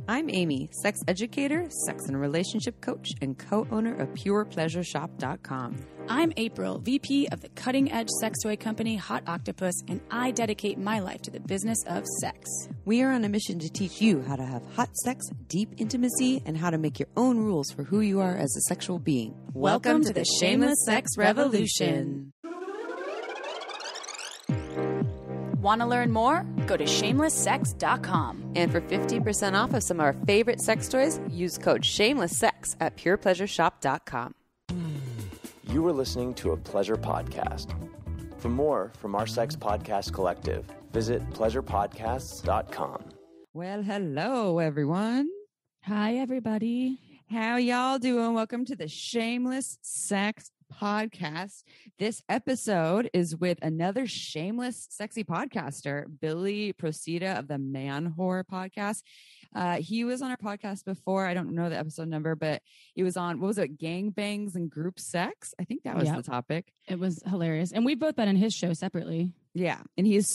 I'm Amy, sex educator, sex and relationship coach, and co-owner of PurePleasureShop.com. I'm April, VP of the cutting-edge sex toy company Hot Octopus, and I dedicate my life to the business of sex. We are on a mission to teach you how to have hot sex, deep intimacy, and how to make your own rules for who you are as a sexual being. Welcome to the Shameless Sex Revolution. Want to learn more? Go to shamelesssex.com. And for 15% off of some of our favorite sex toys, use code SHAMELESSSEX at PurePleasureShop.com. You are listening to a pleasure podcast. For more from our sex podcast collective, visit pleasurepodcasts.com. Well, hello, everyone. Hi, everybody. How y'all doing? Welcome to the Shameless Sex Podcast. This episode is with another shameless, sexy podcaster, Billy Procida of the Manwhore Podcast. He was on our podcast before. I don't know the episode number, but it was on, what was it? Gangbangs and group sex. I think that was the topic. It was hilarious. And we've both been in his show separately. Yeah. And he's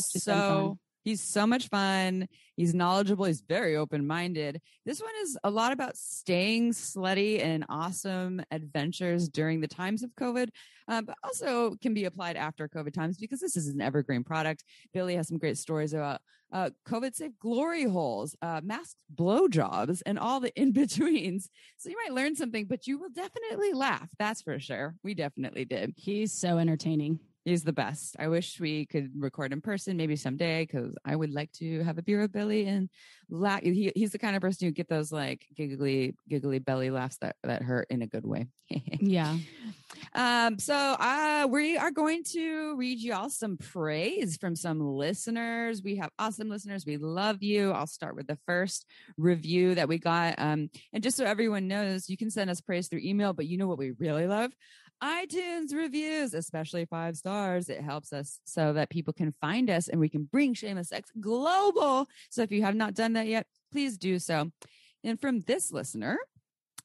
so much fun. He's knowledgeable. He's very open-minded. This one is a lot about staying slutty and awesome adventures during the times of COVID, but also can be applied after COVID times because this is an evergreen product. Billy has some great stories about COVID-safe glory holes, masked blowjobs, and all the in-betweens. So you might learn something, but you will definitely laugh. That's for sure. We definitely did. He's so entertaining. He's the best. I wish we could record in person maybe someday because I would like to have a beer with Billy and laugh. He's the kind of person who get those like giggly belly laughs that hurt in a good way. Yeah. So we are going to read you all some praise from some listeners. We have awesome listeners. We love you. I'll start with the first review that we got. And just so everyone knows, you can send us praise through email, but you know what we really love? iTunes reviews, especially 5 stars. It helps us so that people can find us and we can bring Shameless Sex global. So if you have not done that yet, please do so. And from this listener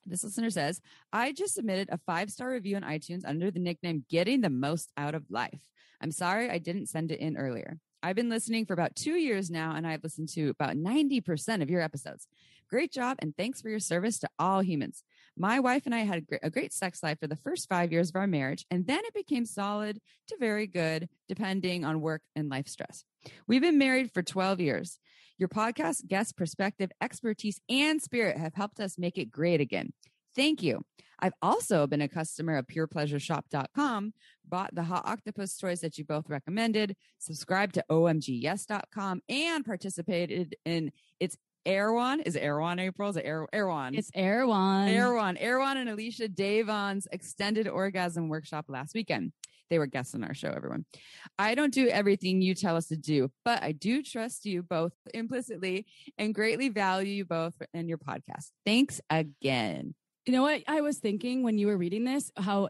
says, I just submitted a 5-star review on iTunes under the nickname Getting the Most Out of Life. I'm sorry I didn't send it in earlier. I've been listening for about 2 years now, and I've listened to about 90% of your episodes. Great job, and thanks for your service to all humans. My wife and I had a great sex life for the first 5 years of our marriage, and then it became solid to very good, depending on work and life stress. We've been married for 12 years. Your podcast, guest perspective, expertise, and spirit have helped us make it great again. Thank you. I've also been a customer of PurePleasureShop.com, bought the Hot Octopus toys that you both recommended, subscribed to OMGYes.com, and participated in its Erwan. Is it Erwan, April? Is it Erwan? It's Erwan. Erwan and Alicia Davon's extended orgasm workshop last weekend. They were guests on our show, everyone. I don't do everything you tell us to do, but I do trust you both implicitly and greatly value you both and your podcast. Thanks again. You know what I was thinking when you were reading this, how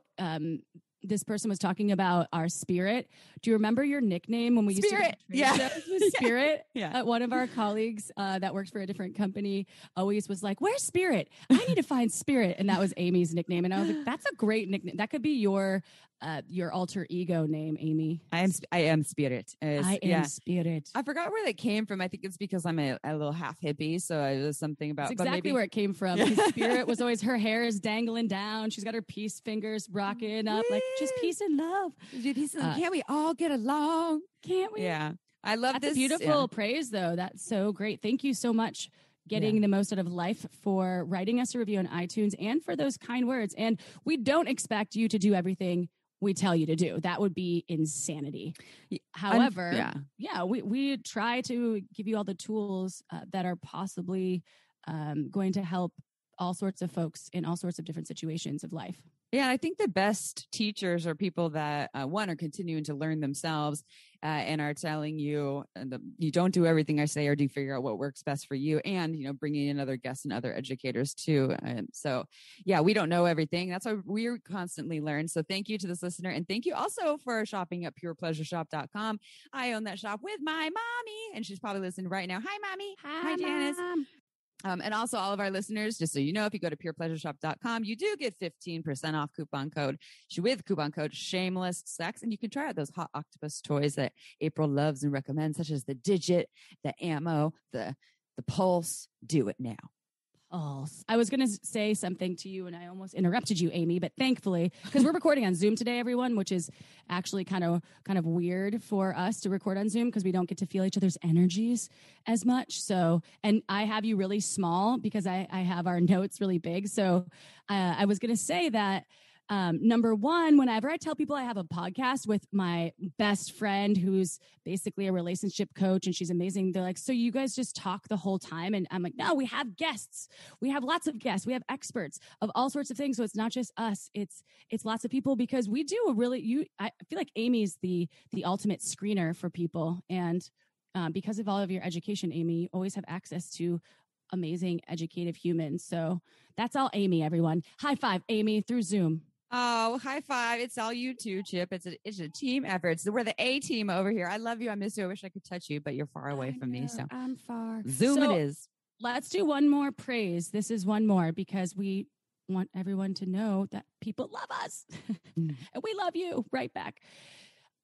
this person was talking about our spirit. Do you remember your nickname when we used to Spirit? Yeah. One of our colleagues that worked for a different company always was like, where's Spirit? I need to find Spirit. And that was Amy's nickname. And I was like, that's a great nickname. That could be your alter ego name, Amy. I am Spirit. I am Spirit. I forgot where that came from. I think it's because I'm a little half hippie. So it was something about That's exactly where it came from. Spirit was always, her hair is dangling down. She's got her peace fingers rocking up like just peace and love. Can't we all get along? Can't we? Yeah. I love That's this. A beautiful praise, though. That's so great. Thank you so much. Getting the most out of life, for writing us a review on iTunes, and for those kind words. And we don't expect you to do everything we tell you to do. That would be insanity. However, we try to give you all the tools that are possibly going to help all sorts of folks in all sorts of different situations of life. Yeah, I think the best teachers are people that, one, are continuing to learn themselves and are telling you, you don't do everything I say, or do figure out what works best for you, and, bringing in other guests and other educators too. And so, we don't know everything. That's why we constantly learn. So thank you to this listener. And thank you also for shopping at PurePleasureShop.com. I own that shop with my mommy, and she's probably listening right now. Hi, Mommy. Hi, Janice. Mom. And also all of our listeners, just so you know, if you go to purepleasureshop.com, you do get 15% off coupon code Shameless Sex. And you can try out those Hot Octopus toys that April loves and recommends, such as the Digit, the Ammo, the Pulse. Do it now. I was going to say something to you and I almost interrupted you, Amy, but thankfully, because we're recording on Zoom today, everyone, which is actually kind of weird for us to record on Zoom because we don't get to feel each other's energies as much. So, and I have you really small because I have our notes really big. So I was going to say that number one, whenever I tell people I have a podcast with my best friend, who's basically a relationship coach and she's amazing, they're like, so you guys just talk the whole time? And I'm like, no, we have guests. We have lots of guests. We have experts of all sorts of things. So it's not just us. It's lots of people because we do I feel like Amy's the ultimate screener for people. And because of all of your education, Amy, you always have access to amazing, educative humans. So that's all Amy, everyone. High five, Amy, through Zoom. Oh, high five. It's all you too, Chip. It's a team effort. We're the A team over here. I love you. I miss you. I wish I could touch you, but you're far away from me. So I'm far. Zoom it is. Let's do one more praise. This is one more because we want everyone to know that people love us and we love you right back.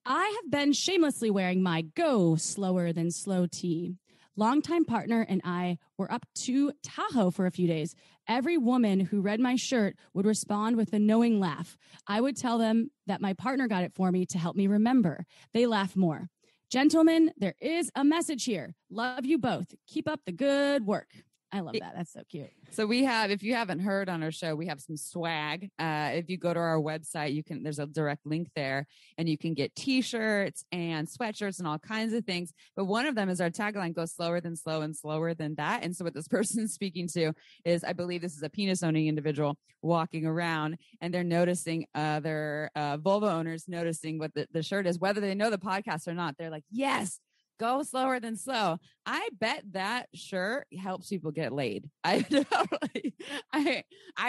I have been shamelessly wearing my Go Slower Than Slow tee. Longtime partner and I were up to Tahoe for a few days. Every woman who read my shirt would respond with a knowing laugh. I would tell them that my partner got it for me to help me remember. They laugh more. Gentlemen, there is a message here. Love you both. Keep up the good work. I love that. That's so cute. So we have, if you haven't heard on our show, we have some swag. If you go to our website, there's a direct link there and you can get t-shirts and sweatshirts and all kinds of things. But one of them is our tagline, go slower than slow and slower than that. And so what this person is speaking to is, I believe this is a penis owning individual walking around and they're noticing their vulva owners noticing what the shirt is, whether they know the podcast or not. They're like, yes. Go slower than slow. I bet that shirt helps people get laid. I'd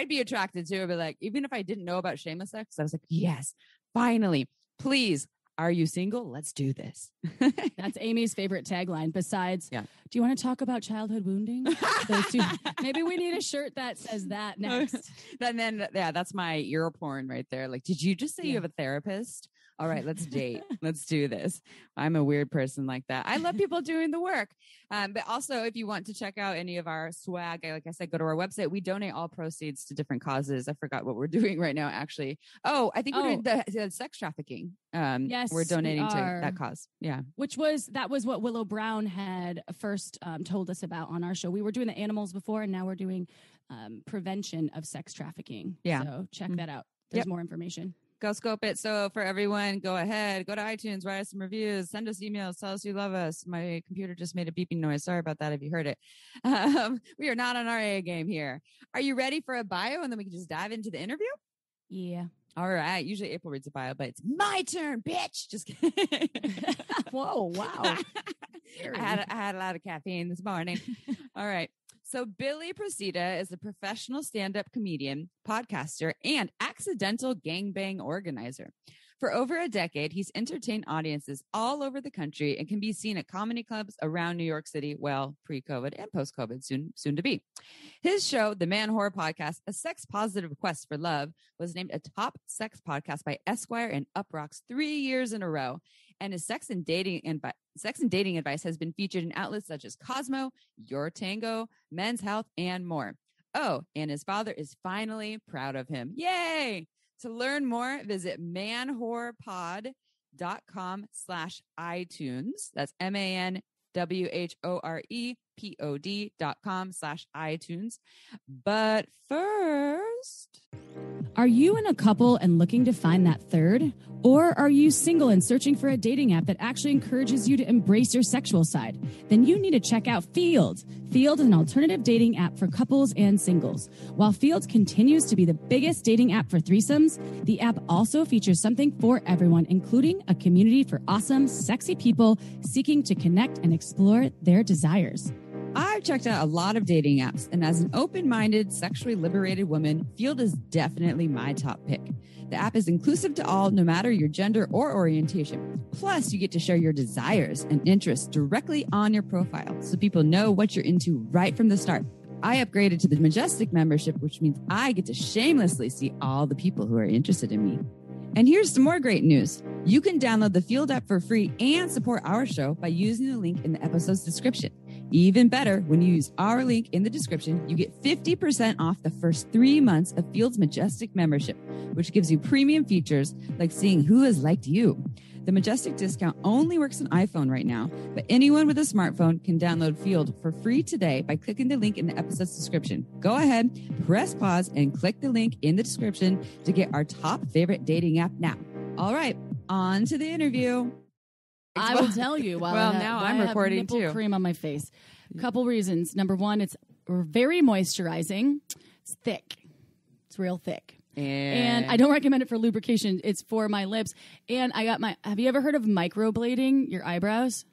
be attracted to it, but like, even if I didn't know about shameless sex, I was like, yes, finally, please. Are you single? Let's do this. That's Amy's favorite tagline. Besides, do you want to talk about childhood wounding? Those two. Maybe we need a shirt that says that next. That's my ear porn right there. Like, did you just say you have a therapist? All right, let's date. Let's do this. I'm a weird person like that. I love people doing the work. But also, if you want to check out any of our swag, like I said, go to our website. We donate all proceeds to different causes. I forgot what we're doing right now, actually. Oh, I think we're doing the sex trafficking. Yes, we're donating to that cause. Yeah. That was what Willow Brown had first told us about on our show. We were doing the animals before, and now we're doing prevention of sex trafficking. Yeah. So check that out. There's more information. Go scope it. So for everyone, go ahead, go to iTunes, write us some reviews, send us emails, tell us you love us. My computer just made a beeping noise. Sorry about that if you heard it. We are not on our A game here. Are you ready for a bio? And then we can just dive into the interview? Yeah. All right. Usually April reads a bio, but it's my turn, bitch. Just kidding. Whoa, wow. I had a lot of caffeine this morning. All right. So Billy Procida is a professional stand-up comedian, podcaster, and accidental gangbang organizer. For over a decade, he's entertained audiences all over the country and can be seen at comedy clubs around New York City, well, pre-COVID and post-COVID, soon to be. His show, the Manwhore Podcast, a sex-positive quest for love, was named a top sex podcast by Esquire and Uproxx 3 years in a row. And his sex and dating advice has been featured in outlets such as Cosmo, YourTango, Men's Health, and more. Oh, and his father is finally proud of him. Yay! To learn more, visit manwhorepod.com/iTunes. That's manwhorepod.com/iTunes. But first... Are you in a couple and looking to find that third? Or are you single and searching for a dating app that actually encourages you to embrace your sexual side? Then you need to check out Feeld. Feeld is an alternative dating app for couples and singles. While Feeld continues to be the biggest dating app for threesomes, the app also features something for everyone, including a community for awesome, sexy people seeking to connect and explore their desires. I've checked out a lot of dating apps, and as an open-minded, sexually liberated woman, Feeld is definitely my top pick. The app is inclusive to all, no matter your gender or orientation. Plus, you get to share your desires and interests directly on your profile, so people know what you're into right from the start. I upgraded to the Majestic membership, which means I get to shamelessly see all the people who are interested in me. And here's some more great news. You can download the Feeld app for free and support our show by using the link in the episode's description. Even better, when you use our link in the description, you get 50% off the first 3 months of Field's Majestic membership, which gives you premium features like seeing who has liked you. The Majestic discount only works on iPhone right now, but anyone with a smartphone can download Field for free today by clicking the link in the episode's description. Go ahead, press pause, and click the link in the description to get our top favorite dating app now. All right, on to the interview. I will tell you. Now I'm recording nipple too. Cream on my face. A couple reasons. Number one, it's very moisturizing. It's thick. It's real thick. And I don't recommend it for lubrication. It's for my lips. And I got have you ever heard of microblading your eyebrows?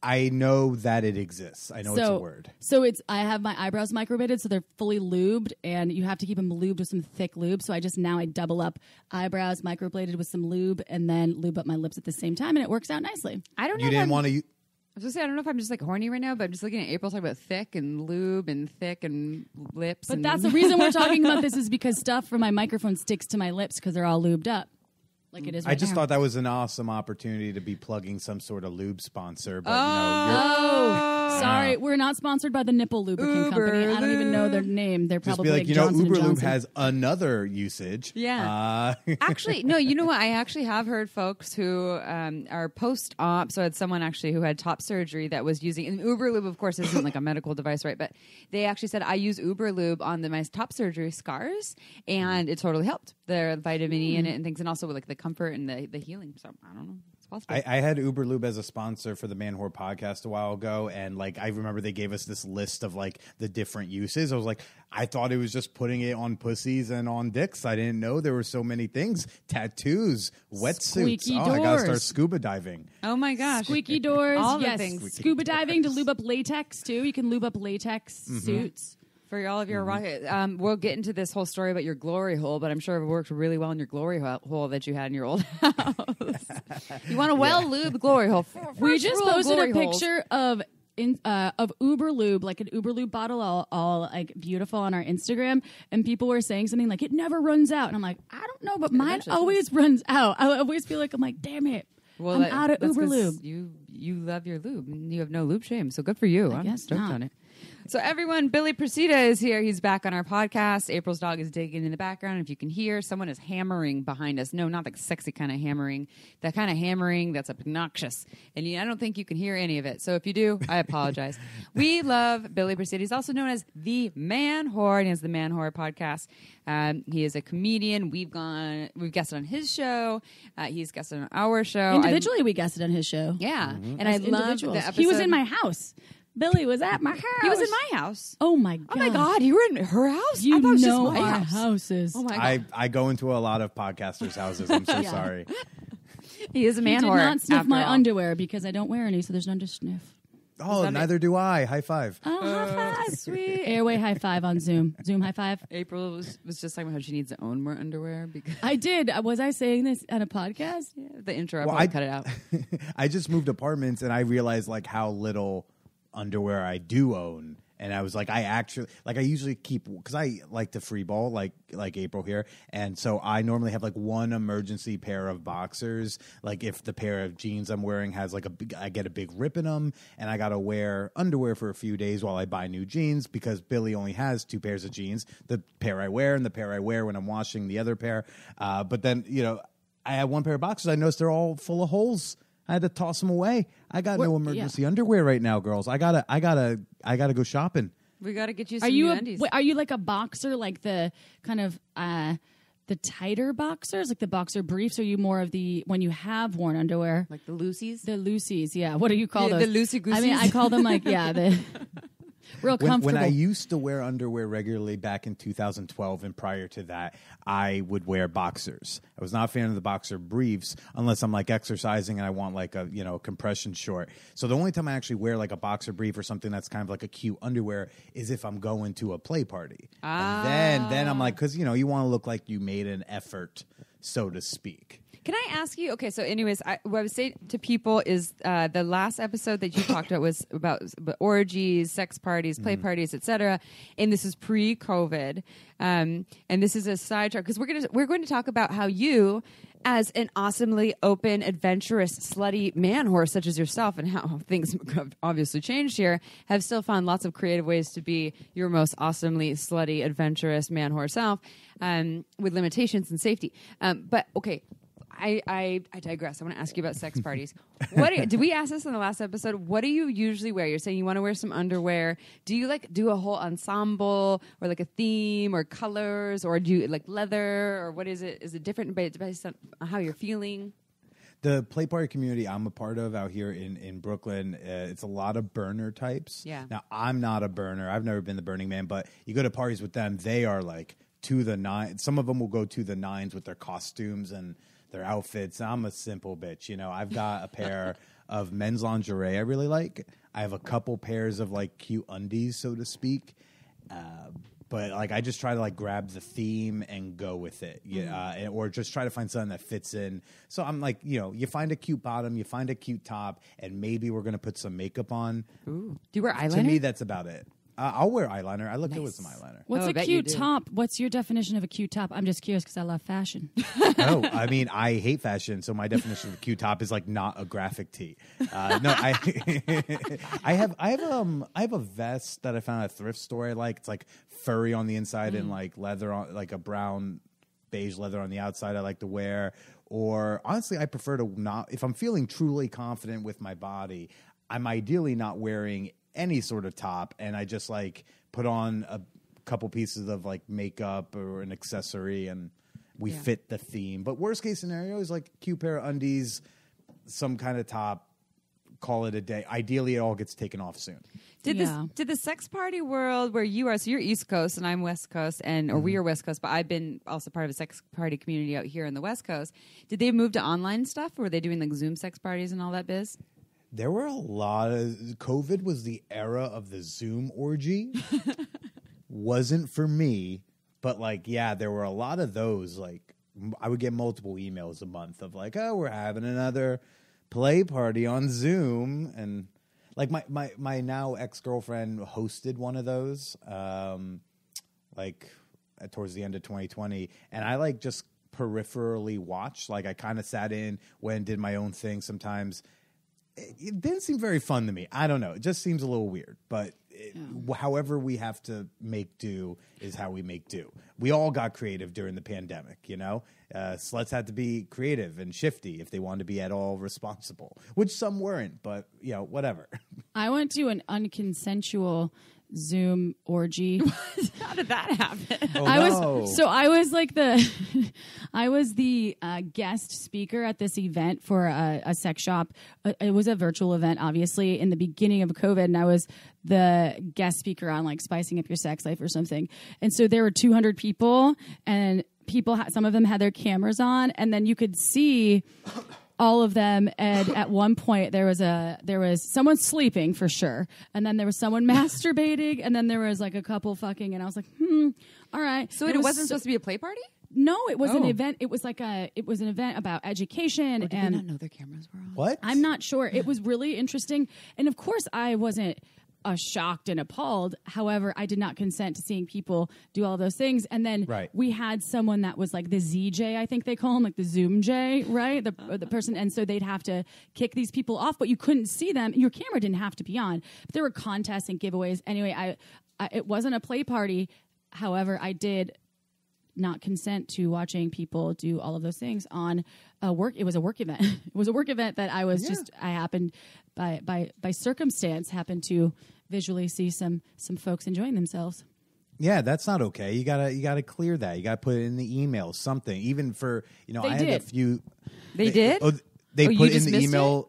I know that it exists. I know it's a word. So I have my eyebrows microbladed, so they're fully lubed, and you have to keep them lubed with some thick lube. So I double up eyebrows microbladed with some lube, and then lube up my lips at the same time, and it works out nicely. I don't know. You didn't want to. I was going to say, I don't know if I'm just like horny right now, but I'm just looking at April talking about thick and lube and thick and lips. But that's the reason we're talking about this is because stuff from my microphone sticks to my lips because they're all lubed up. Like it is right I just now. thought that was an awesome opportunity to be plugging some sort of lube sponsor. But sorry, we're not sponsored by the Nipple Lubricant Company. I don't even know their name. They're just probably be like Johnson Uber Lube Johnson. has another usage. Yeah. Actually, no, you know what? I actually have heard folks who are post-op. So I had someone actually who had top surgery that was using, and Uber Lube, of course, isn't like a medical device, right? But they actually said, I use Uber Lube on my top surgery scars, and it totally helped. The vitamin E in it and things, and also with like the comfort and the healing. So I don't know. It's possible. I had Uber Lube as a sponsor for the Manwhore Podcast a while ago, and like I remember they gave us this list of like the different uses. I was like, I thought it was just putting it on pussies and on dicks. I didn't know there were so many things: tattoos, wetsuits. Squeaky I gotta start doors. scuba diving. Oh my gosh. Squeaky doors. All the yes. things. Scuba diving to lube up latex too. You can lube up latex suits. For all of your rocket, we'll get into this whole story about your glory hole, but I'm sure it worked really well in your glory hole that you had in your old house. You want a well-lubed glory hole. We just posted a holes. picture of Uber Lube, like an Uber Lube bottle, all like beautiful on our Instagram, and people were saying something like it never runs out, and I'm like, I don't know, but mine always runs out. I always feel like I'm like, damn it, I'm out of Uber Lube. You love your lube. You have no lube shame, so good for you. I'm guess stoked not. on it. So everyone, Billy Procida is here. He's back on our podcast. April's dog is digging in the background. If you can hear, someone is hammering behind us. No, not the sexy kind of hammering. That kind of hammering that's obnoxious. And I don't think you can hear any of it. So if you do, I apologize. We love Billy Procida. He's also known as the Manwhore, and he has the Manwhore Podcast. He is a comedian. We've guested on his show. He's guested on our show. Individually, we guested on his show. Yeah. And As I love the individuals. episode. He was in my house. Billy was at my house. He was in my house. Oh my god! Oh my god! You were in her house. You I thought it was just know my our house. houses. Oh my god! I go into a lot of podcasters' houses. I'm so sorry. He is a He man did whore. not sniff after my all. underwear because I don't wear any, so there's none to sniff. Oh, neither do I. High five. Oh, high five. Sweet. Airway high five on Zoom. Zoom high five. April was just talking about how she needs to own more underwear because I did. Was I saying this on a podcast? the intro. I Well, probably cut it out. I just moved apartments and I realized like how little underwear I do own. And I was like, I usually keep, because I like to free ball like April here. And so I normally have like one emergency pair of boxers. Like if the pair of jeans I'm wearing has like I get a big rip in them and I got to wear underwear for a few days while I buy new jeans because Billy only has 2 pairs of jeans, the pair I wear and the pair I wear when I'm washing the other pair. But then, I have one pair of boxers. I noticed they're all full of holes. I had to toss them away. I got no emergency underwear right now, girls. I gotta go shopping. We got to get you some new undies. Are you like a boxer, like the kind of the tighter boxers, like the boxer briefs? Or are you more of the when you have worn underwear, like the Lucy's? The Lucy's, yeah. What do you call those? The Lucy Goosies. I mean, I call them like the real comfortable. When I used to wear underwear regularly back in 2012 and prior to that, I would wear boxers. I was not a fan of the boxer briefs unless I'm like exercising and I want like a compression short. So the only time I actually wear like a boxer brief or something that's kind of like a cute underwear is if I'm going to a play party. And then I'm like, because you want to look like you made an effort, so to speak. Can I ask you? Okay, so anyways, what I would say to people is the last episode that you talked about was about orgies, sex parties, play parties, etc. And this is pre-COVID. And this is a sidetrack because we're going to talk about how you, as an awesomely open, adventurous, slutty man horse such as yourself, and how things have obviously changed here, have still found lots of creative ways to be your most awesomely slutty, adventurous man horse self, with limitations and safety. But okay, I digress. I want to ask you about sex parties. Did we ask this in the last episode? What do you usually wear? You're saying you want to wear some underwear. Do you do a whole ensemble or like a theme or colors, or do you like leather, or what is it? Is it different based on how you're feeling? The play party community I'm a part of out here in Brooklyn, it's a lot of burner types. Yeah. Now, I'm not a burner. I've never been the Burning Man, but you go to parties with them, they are like to the nines. Some of them will go to the nines with their costumes and their outfits. I'm a simple bitch, I've got a pair of men's lingerie I really like. I have a couple pairs of like cute undies, so to speak. But like I just try to like grab the theme and go with it, or just try to find something that fits in. So I'm like, you find a cute bottom, you find a cute top, and maybe we're gonna put some makeup on. Ooh. Do you wear eyeliner? To me, that's about it. I'll wear eyeliner. I look good with some eyeliner. What's a cute top? What's your definition of a cute top? I'm just curious because I love fashion. I mean, I hate fashion, so my definition of a cute top is like not a graphic tee. No, I have a vest that I found at a thrift store. I like. It's like furry on the inside and like leather on, like a brown beige leather on the outside. I like to wear. Or honestly, I prefer to not. If I'm feeling truly confident with my body, I'm ideally not wearing any sort of top, and I just like put on a couple pieces of like makeup or an accessory, and we fit the theme. But worst case scenario is like cute pair of undies, some kind of top, call it a day. Ideally, it all gets taken off soon. Did the sex party world where you are, so you're East Coast and I'm West Coast, or we are West Coast, but I've been also part of a sex party community out here in the West Coast. Did they move to online stuff, or were they doing like Zoom sex parties and all that biz? There were a lot of... COVID was the era of the Zoom orgy. Wasn't for me, but like, there were a lot of those. Like, I would get multiple emails a month of like, oh, we're having another play party on Zoom. And like my now ex-girlfriend hosted one of those, towards the end of 2020. And I like just peripherally watched. Like I kind of sat in, went and did my own thing sometimes. It didn't seem very fun to me. I don't know. It just seems a little weird. But however we have to make do is how we make do. We all got creative during the pandemic, Sluts had to be creative and shifty if they wanted to be at all responsible, which some weren't. But, whatever. I went to an unconsensual Zoom orgy. How did that happen? I was the guest speaker at this event for a sex shop. It was a virtual event, obviously, in the beginning of COVID, and I was the guest speaker on like spicing up your sex life or something. And so there were 200 people, and some of them had their cameras on, and then you could see all of them, and at one point there was someone sleeping for sure, and then there was someone masturbating, and then there was like a couple fucking, and I was like, all right. So it wasn't supposed to be a play party? No, it was an event. It was an event about education. Did they not know their cameras were on? What? I'm not sure. It was really interesting, and of course I wasn't shocked and appalled. However, I did not consent to seeing people do all those things. And then we had someone that was like the ZJ, I think they call him, like the Zoom J, right? The person. And so they'd have to kick these people off, but you couldn't see them. Your camera didn't have to be on. But there were contests and giveaways. Anyway, I it wasn't a play party. However, I did not consent to watching people do all of those things on a work. It was a work event. It was a work event that I was I happened by circumstance happened to visually see some folks enjoying themselves. Yeah, that's not okay. You gotta clear that. You gotta put it in the email, something. Even for I had a few. They did. They put in the email.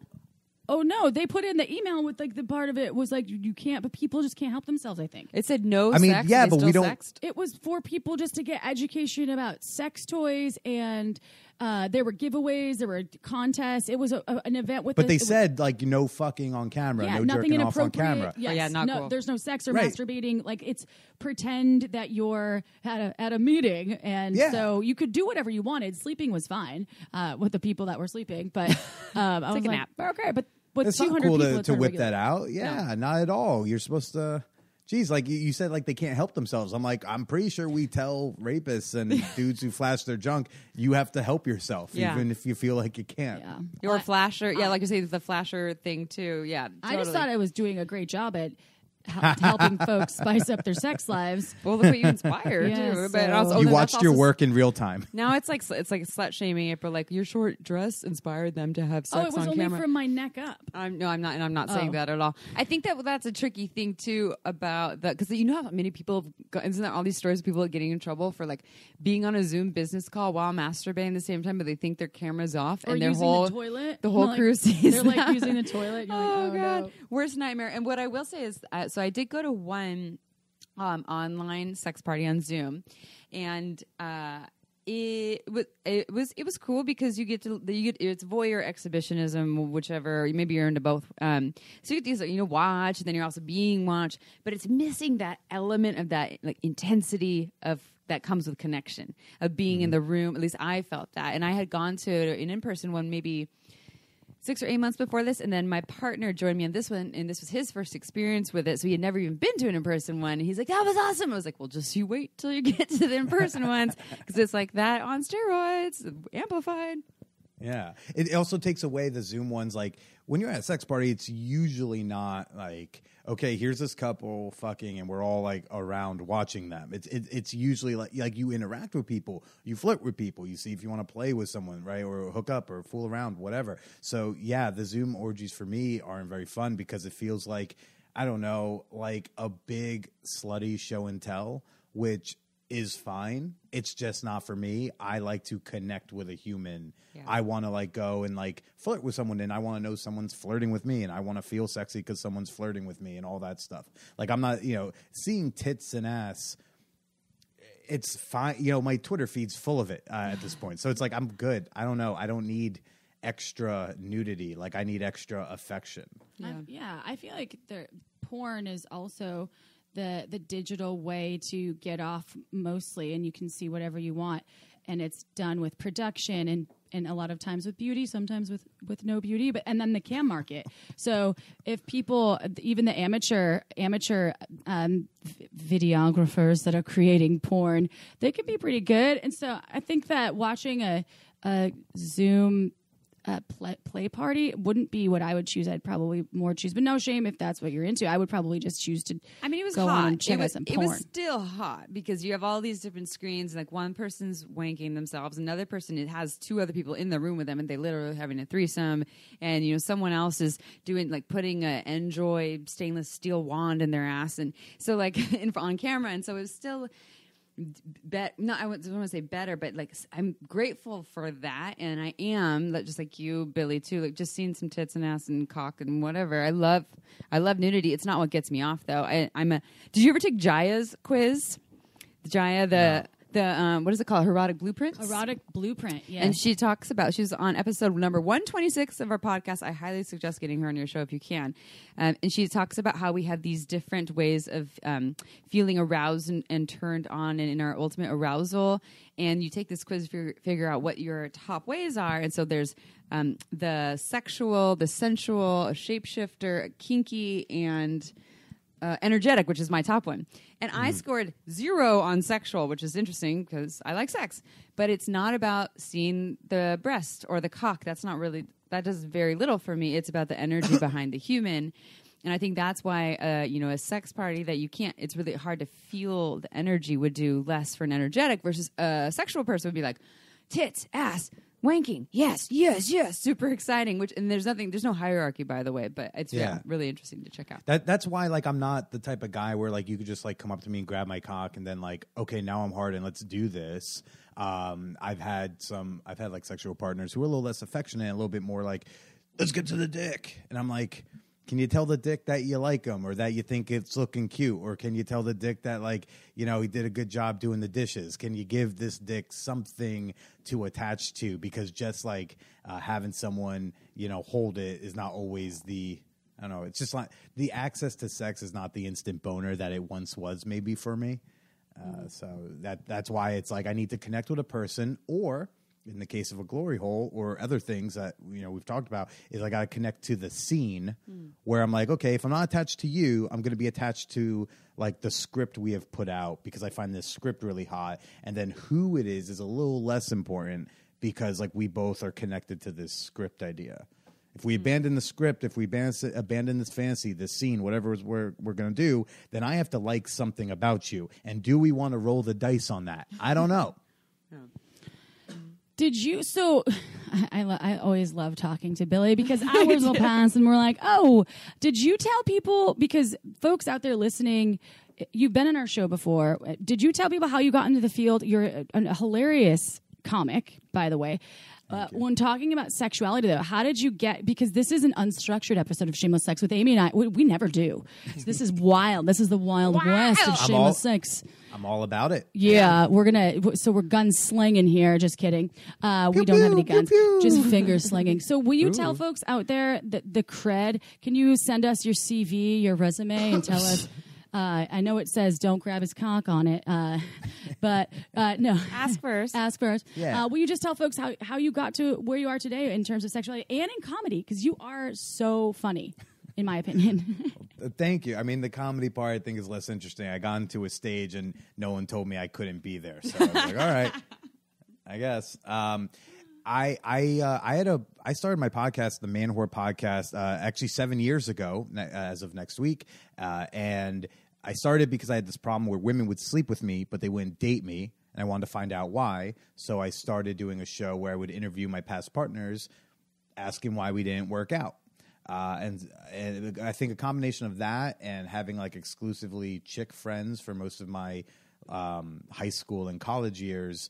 Oh no, they put in the email with like the part of it was like you can't, but people just can't help themselves. I think it said no. I mean, sex, yeah, but we don't. It was for people just to get education about sex toys and There were giveaways, there were contests. It was an event with. But they said like no fucking on camera, no nothing jerking off on camera. Yes, oh, yeah, not no, cool. There's no sex or Right. masturbating. Like it's pretend that you're at a meeting, and so you could do whatever you wanted. Sleeping was fine with the people that were sleeping, but I was Take a like, nap. okay, but with It's 200 not cool people, it's to whip regular. that out. Yeah, not at all. You're supposed to. Geez, like you said, like they can't help themselves. I'm like, I'm pretty sure we tell rapists and dudes who flash their junk, you have to help yourself, even if you feel like you can't. Yeah. Your flasher, like you say, the flasher thing too. Yeah, I totally. just thought I was doing a great job at helping folks spice up their sex lives. Well, look what you inspired Yeah, too. But so- also, You that's watched your also- work in real time. Now it's like slut shaming April. Like your short dress inspired them to have sex Oh, it was on only camera. from my neck up. I'm not saying that at all. I think that's a tricky thing too about that, because you know how many people have isn't there all these stories of people getting in trouble for like being on a Zoom business call while masturbating at the same time, but they think their camera's off Or and their using whole the toilet. the whole Like, crew sees They're like them. using the toilet. You're Oh, like, oh god, no. worst nightmare. And what I will say is, so I did go to one online sex party on Zoom, and it was cool because you get it's voyeur exhibitionism, whichever, maybe you're into both. So you get these, watch, and then you're also being watched, but it's missing that element of that like intensity of that comes with connection of being in the room. At least I felt that, and I had gone to an in-person one maybe 6 or 8 months before this, and then my partner joined me on this one, and this was his first experience with it, so he had never even been to an in-person one, and he's like, that was awesome. I was like, well, just you wait till you get to the in-person ones, because it's like that on steroids, amplified. Yeah. It also takes away the Zoom ones. Like when you're at a sex party, it's usually not like, okay, here's this couple fucking and we're all like around watching them. It's usually like you interact with people, you flirt with people, you see if you want to play with someone, right? Or hook up or fool around, whatever. So yeah, the Zoom orgies for me aren't very fun because it feels like, I don't know, like a big slutty show and tell, which is fine. It's just not for me. I like to connect with a human. Yeah. I want to like go and like flirt with someone, and I want to know someone's flirting with me, and I want to feel sexy because someone's flirting with me and all that stuff. Like I'm not, seeing tits and ass. It's fine. My Twitter feed's full of it at this point. So it's like, I'm good. I don't know. I don't need extra nudity. Like I need extra affection. Yeah. I feel like porn is also the digital way to get off mostly, and you can see whatever you want, and it's done with production and a lot of times with beauty, sometimes with no beauty, and then the cam market. So if people, even the amateur videographers that are creating porn, they can be pretty good. And so I think that watching a Zoom play party wouldn't be what I would choose. I'd probably more choose, but no shame if that's what you're into. I would probably just choose to. I mean, it was go hot. on and check out some porn. It was still hot because you have all these different screens. And like one person's wanking themselves, another person has two other people in the room with them, and they literally are having a threesome. And someone else is doing like putting a Enjoy stainless steel wand in their ass, and so like on camera. And so it was still. I wouldn't want to say better, but like I'm grateful for that, and I am just like you, Billy, too. Like just seeing some tits and ass and cock and whatever. I love nudity. It's not what gets me off though. Did you ever take Jaya's quiz? Jaya, the what is it called? Erotic Blueprint. Erotic Blueprint. Yeah. And she talks about, she's on episode number 126 of our podcast. I highly suggest getting her on your show if you can. And she talks about how we have these different ways of feeling aroused and turned on and in our ultimate arousal. And you take this quiz to figure out what your top ways are. And so there's the sexual, the sensual, a shapeshifter, a kinky, and energetic, which is my top one. And I scored 0 on sexual, which is interesting because I like sex. But it's not about seeing the breast or the cock. That does very little for me. It's about the energy behind the human. And I think that's why, a sex party that it's really hard to feel the energy would do less for an energetic versus a sexual person would be like, tits, ass, wanking, yes, super exciting. And there's no hierarchy, by the way, but it's really interesting to check out. That's why, like, I'm not the type of guy where like you could just like come up to me and grab my cock and then like, okay, now I'm hard and let's do this. I've had like sexual partners who are a little less affectionate, a little bit more like, let's get to the dick, and I'm like, Can you tell the dick that you like him or that you think it's looking cute? Or can you tell the dick that, like, you know, he did a good job doing the dishes? Can you give this dick something to attach to? Because just like having someone, you know, hold it is not always the, I don't know, it's just like the access to sex is not the instant boner that it once was maybe for me. So that's why it's like I need to connect with a person, or in the case of a glory hole or other things that, you know, we've talked about, is I got to connect to the scene where I'm like, okay, if I'm not attached to you, I'm going to be attached to like the script we have put out because I find this script really hot. And then who it is a little less important because like we both are connected to this script idea. If we abandon the script, if we abandon this fantasy, this scene, whatever we're going to do, then I have to like something about you. And do we want to roll the dice on that? I don't know. Did you? So I always love talking to Billy because hours will pass and we're like, oh, did you tell people? Because folks out there listening, you've been on our show before. Did you tell people how you got into the field? You're a hilarious comic, by the way. When talking about sexuality, though, how did you get? Because this is an unstructured episode of Shameless Sex with Amy and I. We never do. So this is wild. This is the wild west of Shameless Sex. I'm all about it. Yeah, we're gun slinging here. Just kidding. We don't have any guns. Just finger slinging. So will you tell folks out there the cred? Can you send us your CV, your resume, and tell us? I know it says don't grab his cock on it, but no. Ask first. Ask first. Yeah. Will you just tell folks how you got to where you are today in terms of sexuality and in comedy? Because you are so funny, in my opinion. Thank you. I mean, the comedy part I think is less interesting. I got into a stage and no one told me I couldn't be there. So I was like, all right, I guess. I started my podcast, the Manwhore Podcast, actually 7 years ago, as of next week, and I started because I had this problem where women would sleep with me, but they wouldn't date me, and I wanted to find out why. So I started doing a show where I would interview my past partners, asking why we didn't work out. And I think a combination of that and having like exclusively chick friends for most of my high school and college years,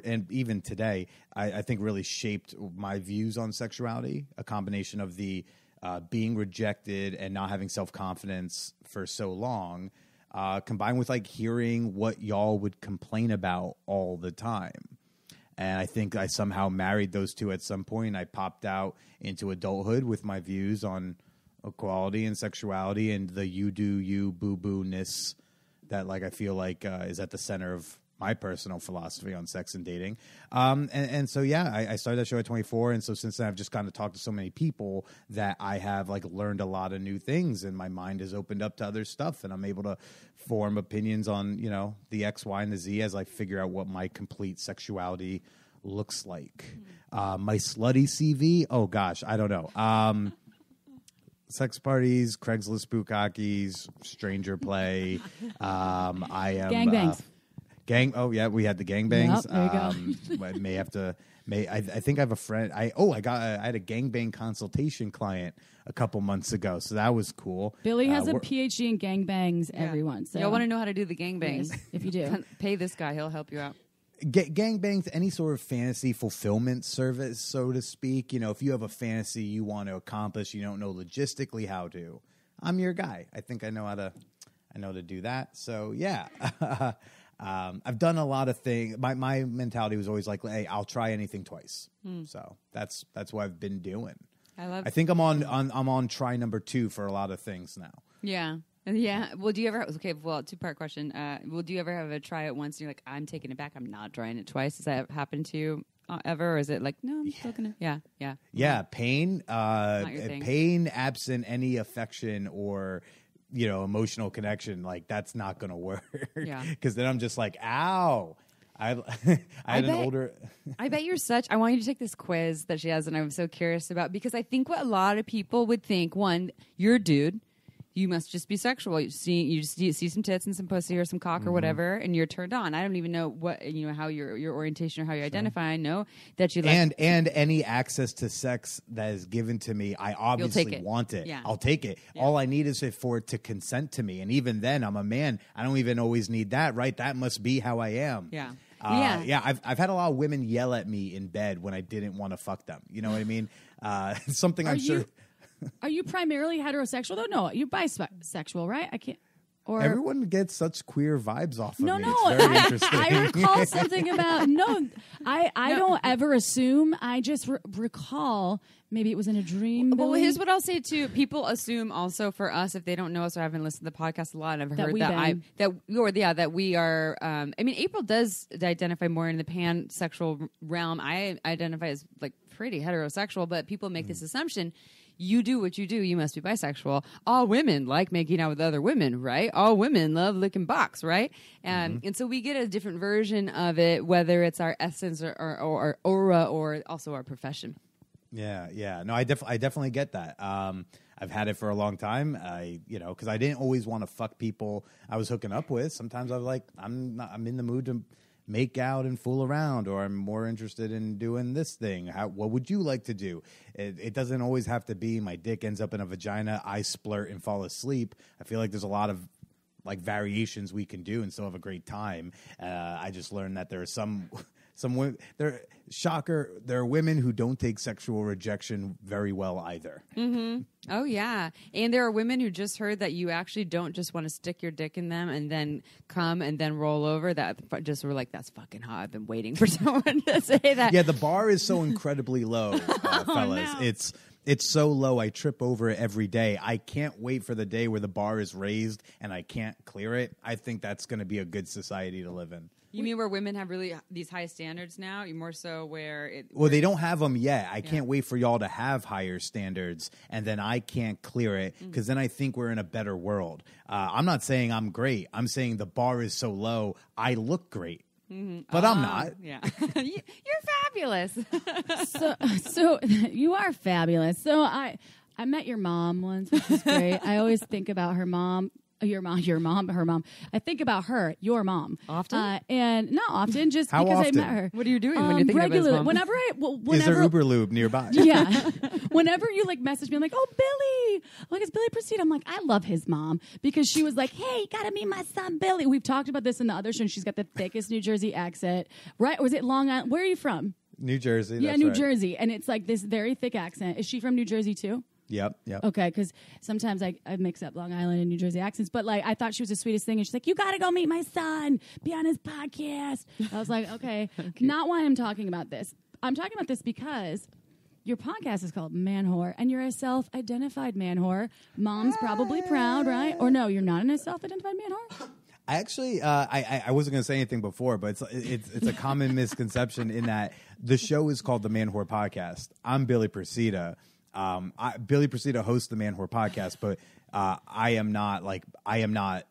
and even today, I think really shaped my views on sexuality. A combination of the being rejected and not having self-confidence for so long, combined with like hearing what y'all would complain about all the time. And I think I somehow married those two at some point. I popped out into adulthood with my views on equality and sexuality and the you do you boo-boo-ness that like I feel like is at the center of my personal philosophy on sex and dating. And so, yeah, I started that show at 24. And so since then, I've just gotten to talk to so many people that I have like learned a lot of new things and my mind has opened up to other stuff. And I'm able to form opinions on, you know, the X, Y, and the Z as I figure out what my complete sexuality looks like. My slutty CV, oh gosh, I don't know. Sex parties, Craigslist spookakis, stranger play. I am Gangbangs. Oh yeah, we had the gangbangs. Yep, there you go. I may have to. I think I have a friend. I had a gangbang consultation client a couple months ago, so that was cool. Billy has a PhD in gangbangs. Yeah. Everyone, so You'll want to know how to do the gangbangs. Yes, if you do, pay this guy; he'll help you out. Gangbangs, any sort of fantasy fulfillment service, so to speak. You know, if you have a fantasy you want to accomplish, you don't know logistically how to. I'm your guy. I think I know how to do that. So yeah. I've done a lot of things. My mentality was always like, hey, I'll try anything twice. So that's what I've been doing. I think I'm on try number 2 for a lot of things now. Yeah. Yeah. Well, do you ever? Okay. Well, 2-part question. Well, do you ever have a try it once and you're like, I'm taking it back. I'm not trying it twice. Has that happened to you ever, or is it like, no, I'm still gonna? Yeah. Yeah. Yeah. Pain. Not your thing. Pain absent any affection or, you know, emotional connection, like that's not going to work. Yeah. Because then I'm just like, ow. I had an older. I bet you're such. I want you to take this quiz that she has, and I'm so curious about, because I think what a lot of people would think: one, you're a dude, you must just be sexual. You see some tits and some pussy or some cock or whatever, and you're turned on. I don't even know what, you know, how your orientation or how you identify. I know that you like and any access to sex that is given to me, I obviously want it. Yeah. I'll take it. Yeah. All I need is for it to consent to me, and even then, I'm a man. I don't even always need that. Right? That must be how I am. Yeah. Yeah. I've had a lot of women yell at me in bed when I didn't want to fuck them. You know what I mean? Something I'm sure. Are you primarily heterosexual though? No, you're bisexual, right? I can't. Or everyone gets such queer vibes off of no, me. no. It's very interesting. I recall something about I don't ever assume. I just recall maybe it was in a dream. Well, here's what I'll say too. People assume also for us if they don't know us or haven't listened to the podcast a lot. And I've heard that we are. I mean, April does identify more in the pansexual realm. I identify as like pretty heterosexual, but people make this assumption. You do what you do, you must be bisexual. All women like making out with other women, right? All women love licking box, right? And so we get a different version of it, whether it's our essence or our aura or also our profession. Yeah. No, I definitely get that. I've had it for a long time. Because I didn't always want to fuck people I was hooking up with. Sometimes I was like, I'm in the mood to make out and fool around, or I'm more interested in doing this thing. What would you like to do? It doesn't always have to be my dick ends up in a vagina, I splurt and fall asleep. I feel like there's a lot of like variations we can do and still have a great time. I just learned that there are some women, shocker, there are women who don't take sexual rejection very well either. Mm-hmm. Oh, yeah. And there are women who just heard that you actually don't just want to stick your dick in them and then come and then roll over. That just were like, that's fucking hot. I've been waiting for someone to say that. Yeah, the bar is so incredibly low, fellas. No. It's so low, I trip over it every day. I can't wait for the day where the bar is raised and I can't clear it. I think that's going to be a good society to live in. You mean where women have really these high standards now? You're more so where they don't have them yet. I can't wait for y'all to have higher standards, and then I can't clear it, because then I think we're in a better world. I'm not saying I'm great. I'm saying the bar is so low, I look great. Mm-hmm. But I'm not. Yeah, you're fabulous. so you are fabulous. So I met your mom once, which was great. I always think about her mom. Her mom. I think about her, your mom. Often? And not often, just How because often? I met her. What are you doing when you're thinking regularly, about his mom? Is there Uber Lube nearby? Yeah. Whenever you like message me, I'm like, oh, Billy. Like, it's Billy Procida. I'm like, I love his mom, because she was like, hey, you gotta meet my son, Billy. We've talked about this in the other show, and she's got the thickest New Jersey accent. Right? Or is it Long Island? Where are you from? New Jersey. Yeah, that's New right. Jersey. And it's like this very thick accent. Is she from New Jersey too? Yep. Okay, because sometimes I mix up Long Island and New Jersey accents, but like I thought she was the sweetest thing, and she's like, "You got to go meet my son, be on his podcast." I was like, "Okay, not why I'm talking about this. I'm talking about this because your podcast is called Manwhore, and you're a self-identified manwhore. Mom's probably proud, right? Or no, you're not a self-identified manwhore." I actually, I wasn't going to say anything before, but it's a common misconception in that the show is called the Manwhore Podcast. I'm Billy Procida. Billy Procida hosts the Manwhore Podcast, but I am not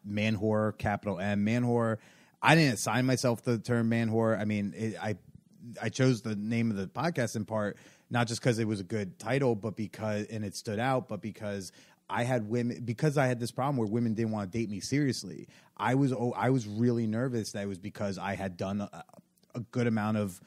Manwhore, capital M Manwhore. I didn't assign myself the term Manwhore. I mean, I chose the name of the podcast in part not just because it was a good title, but because it stood out, but because I had this problem where women didn't want to date me seriously. I was really nervous that it was because I had done a good amount of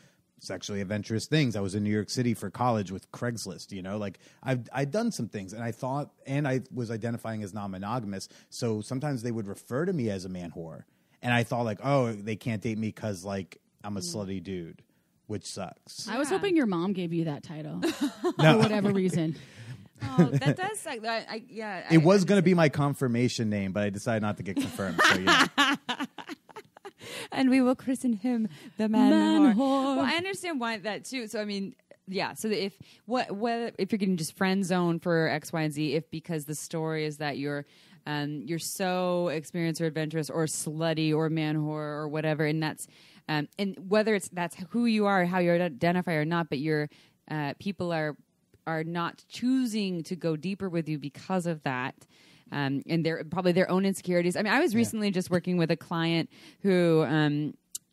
sexually adventurous things. I was in New York City for college with Craigslist, like I'd done some things, and I was identifying as non-monogamous. So sometimes they would refer to me as a man whore, and I thought like, oh, they can't date me because like I'm a slutty dude, which sucks. I was hoping your mom gave you that title for No. whatever reason. Oh, that does suck. It was going to be my confirmation name, but I decided not to get confirmed. So and we will christen him the Manwhore. Manwhore. Well, I understand why that too. So I mean, yeah. So if if you're getting just friend zone for X, Y, and Z, if because the story is that you're so experienced or adventurous or slutty or manwhore or whatever, and that's and whether that's who you are, how you identify or not, but your people are not choosing to go deeper with you because of that. And they're probably their own insecurities. I mean, I was recently just working with a client who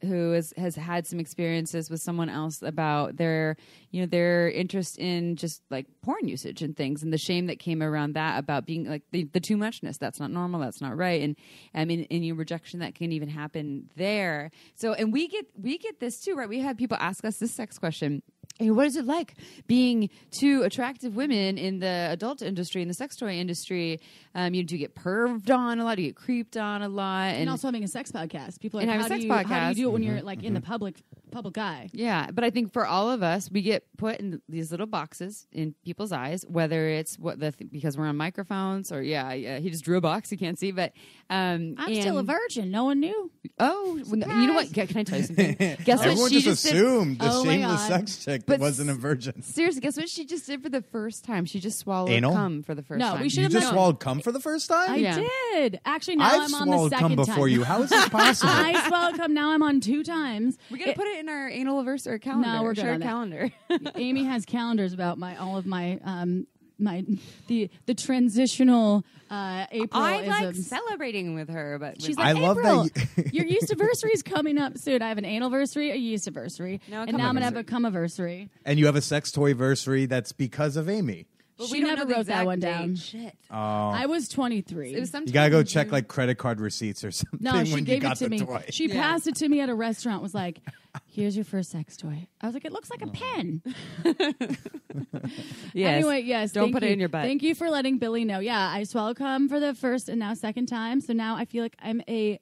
has had some experiences with someone else about their interest in just like porn usage and things, and the shame that came around that about being like the too muchness. That's not normal. That's not right. And I mean, any rejection that can even happen there. So, and we get this too, right? We had people ask us this sex question. Hey, what is it like being two attractive women in the adult industry, in the sex toy industry? Do you get perved on a lot? Do you get creeped on a lot? And also having a sex podcast. People are and like, have a sex how do podcast. you do it when you're like in the public public eye. Yeah, but I think for all of us, we get put in these little boxes in people's eyes, whether it's because we're on microphones or he just drew a box you can't see, but I'm still a virgin. No one knew. Oh, you know what? Can I tell you something? Guess what Everyone she just did? assumed the Oh my shameless God. sex chick But wasn't a virgin. Seriously, guess what she just did for the first time? She just swallowed Anal? cum for the first No, time. we should You have just done- swallowed cum for the first time? I Yeah. did. Actually, now I've I'm on the swallowed second cum time. before you. How is this possible? I swallowed cum. Now I'm on 2 times. We gotta put it in our anal anniversary calendar. No, we're good shared on that. calendar. Amy has calendars about all of my the transitional April. I like celebrating with her, but She's with- like, I love April, that your yeastiversary is coming up soon. I have an anniversary, a yeastiversary, No, a and now I'm gonna have a cum-anniversary. cumiversary. And you have a sex toy versary that's because of Amy. but she we don't never know the wrote that exact one date. down. Shit. I was 23. It was sometime You gotta go in check June. like credit card receipts or something No, she when gave you got it to the me. toy. She Yeah. passed it to me at a restaurant. Was like, "Here's your first sex toy." I was like, "It looks like a pen." Yes. Anyway, yes. Don't thank put you. it in your butt. Thank you for letting Billy know. Yeah, I swallowed cum for the first and now second time. So now I feel like I'm a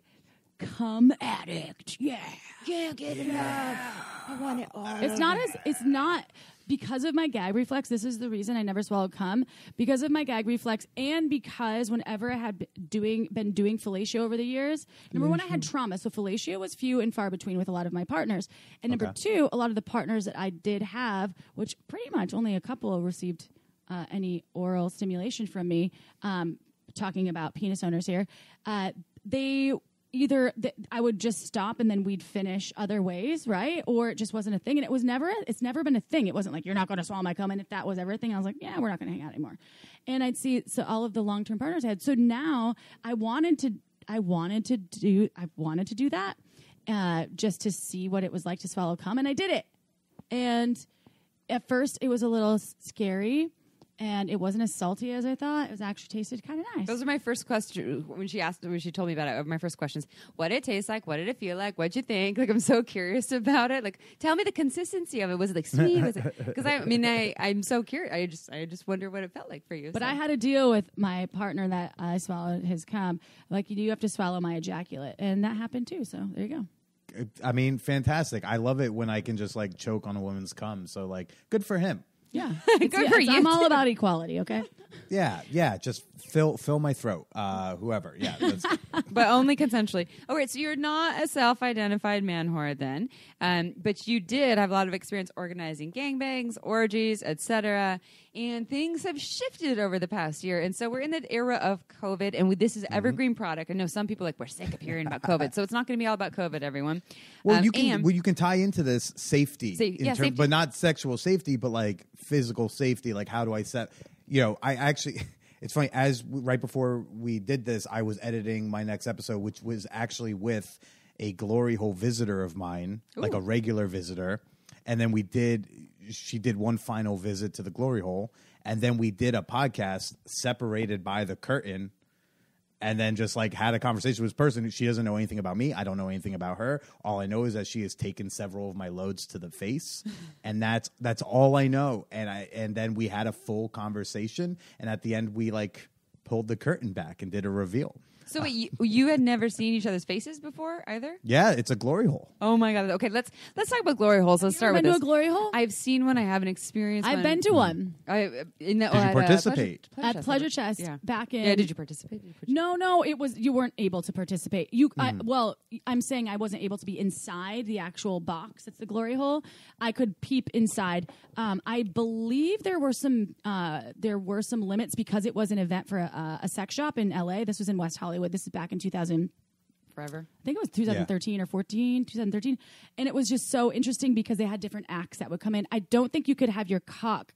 cum addict. Yeah. Can't get enough. I want it all. It's not because of my gag reflex. This is the reason I never swallowed cum, because of my gag reflex, and because whenever I had been doing fellatio over the years, number one, I had trauma, so fellatio was few and far between with a lot of my partners, and number two, a lot of the partners that I did have, which pretty much only a couple received any oral stimulation from me, talking about penis owners here, they either I would just stop and then we'd finish other ways, right? Or it just wasn't a thing. And it's never been a thing. It wasn't like, you're not going to swallow my cum. And if that was everything, I was like, yeah, we're not going to hang out anymore. And I'd see, so all of the long-term partners I had. So now I wanted to do that just to see what it was like to swallow cum. And I did it. And at first it was a little scary. And it wasn't as salty as I thought. It was actually tasted kind of nice. Those are my first questions when she told me about it. My first questions: what did it taste like? What did it feel like? What'd you think? Like, I'm so curious about it. Like, tell me the consistency of it. Was it like sweet? Was it? Because I'm so curious. I just wonder what it felt like for you. But I had a deal with my partner that I swallowed his cum. Like, you have to swallow my ejaculate, and that happened too. So there you go. I mean, fantastic. I love it when I can just like choke on a woman's cum. So like, good for him. Yeah, Good for you, I'm all too. about equality. Okay. Yeah. Just fill my throat. Whoever. Yeah. But only consensually. All right, so you're not a self-identified man whore then, but you did have a lot of experience organizing gangbangs, orgies, etc. And things have shifted over the past year. And so we're in the era of COVID, and this is an evergreen product. I know some people we're sick of hearing about COVID, so it's not going to be all about COVID, everyone. Well, you can tie into this safety, safety. but not sexual safety, but like physical safety. Like, how do I set? I actually. It's funny. Right before we did this, I was editing my next episode, which was actually with a glory hole visitor of mine, like a regular visitor, and then she did one final visit to the glory hole, and then we did a podcast separated by the curtain. And then just like had a conversation with this person. She doesn't know anything about me. I don't know anything about her. All I know is that she has taken several of my loads to the face, and that's all I know. And then we had a full conversation, and at the end we like pulled the curtain back and did a reveal. So wait, you had never seen each other's faces before either? Yeah, it's a glory hole. Oh my God. Okay, let's talk about glory holes. Let's start with been this. to a glory hole? I've seen one. I have an experience. I've been to one Did you participate? at Pleasure Chest back in. Yeah, did you participate? No, it was you weren't able to participate. I'm saying I wasn't able to be inside the actual box. It's the glory hole. I could peep inside. I believe there were some limits because it was an event for a sex shop in LA. This was in West Hollywood. This is back in 2000. Forever. I think it was 2013 or 2013. And it was just so interesting because they had different acts that would come in. I don't think you could have your cock.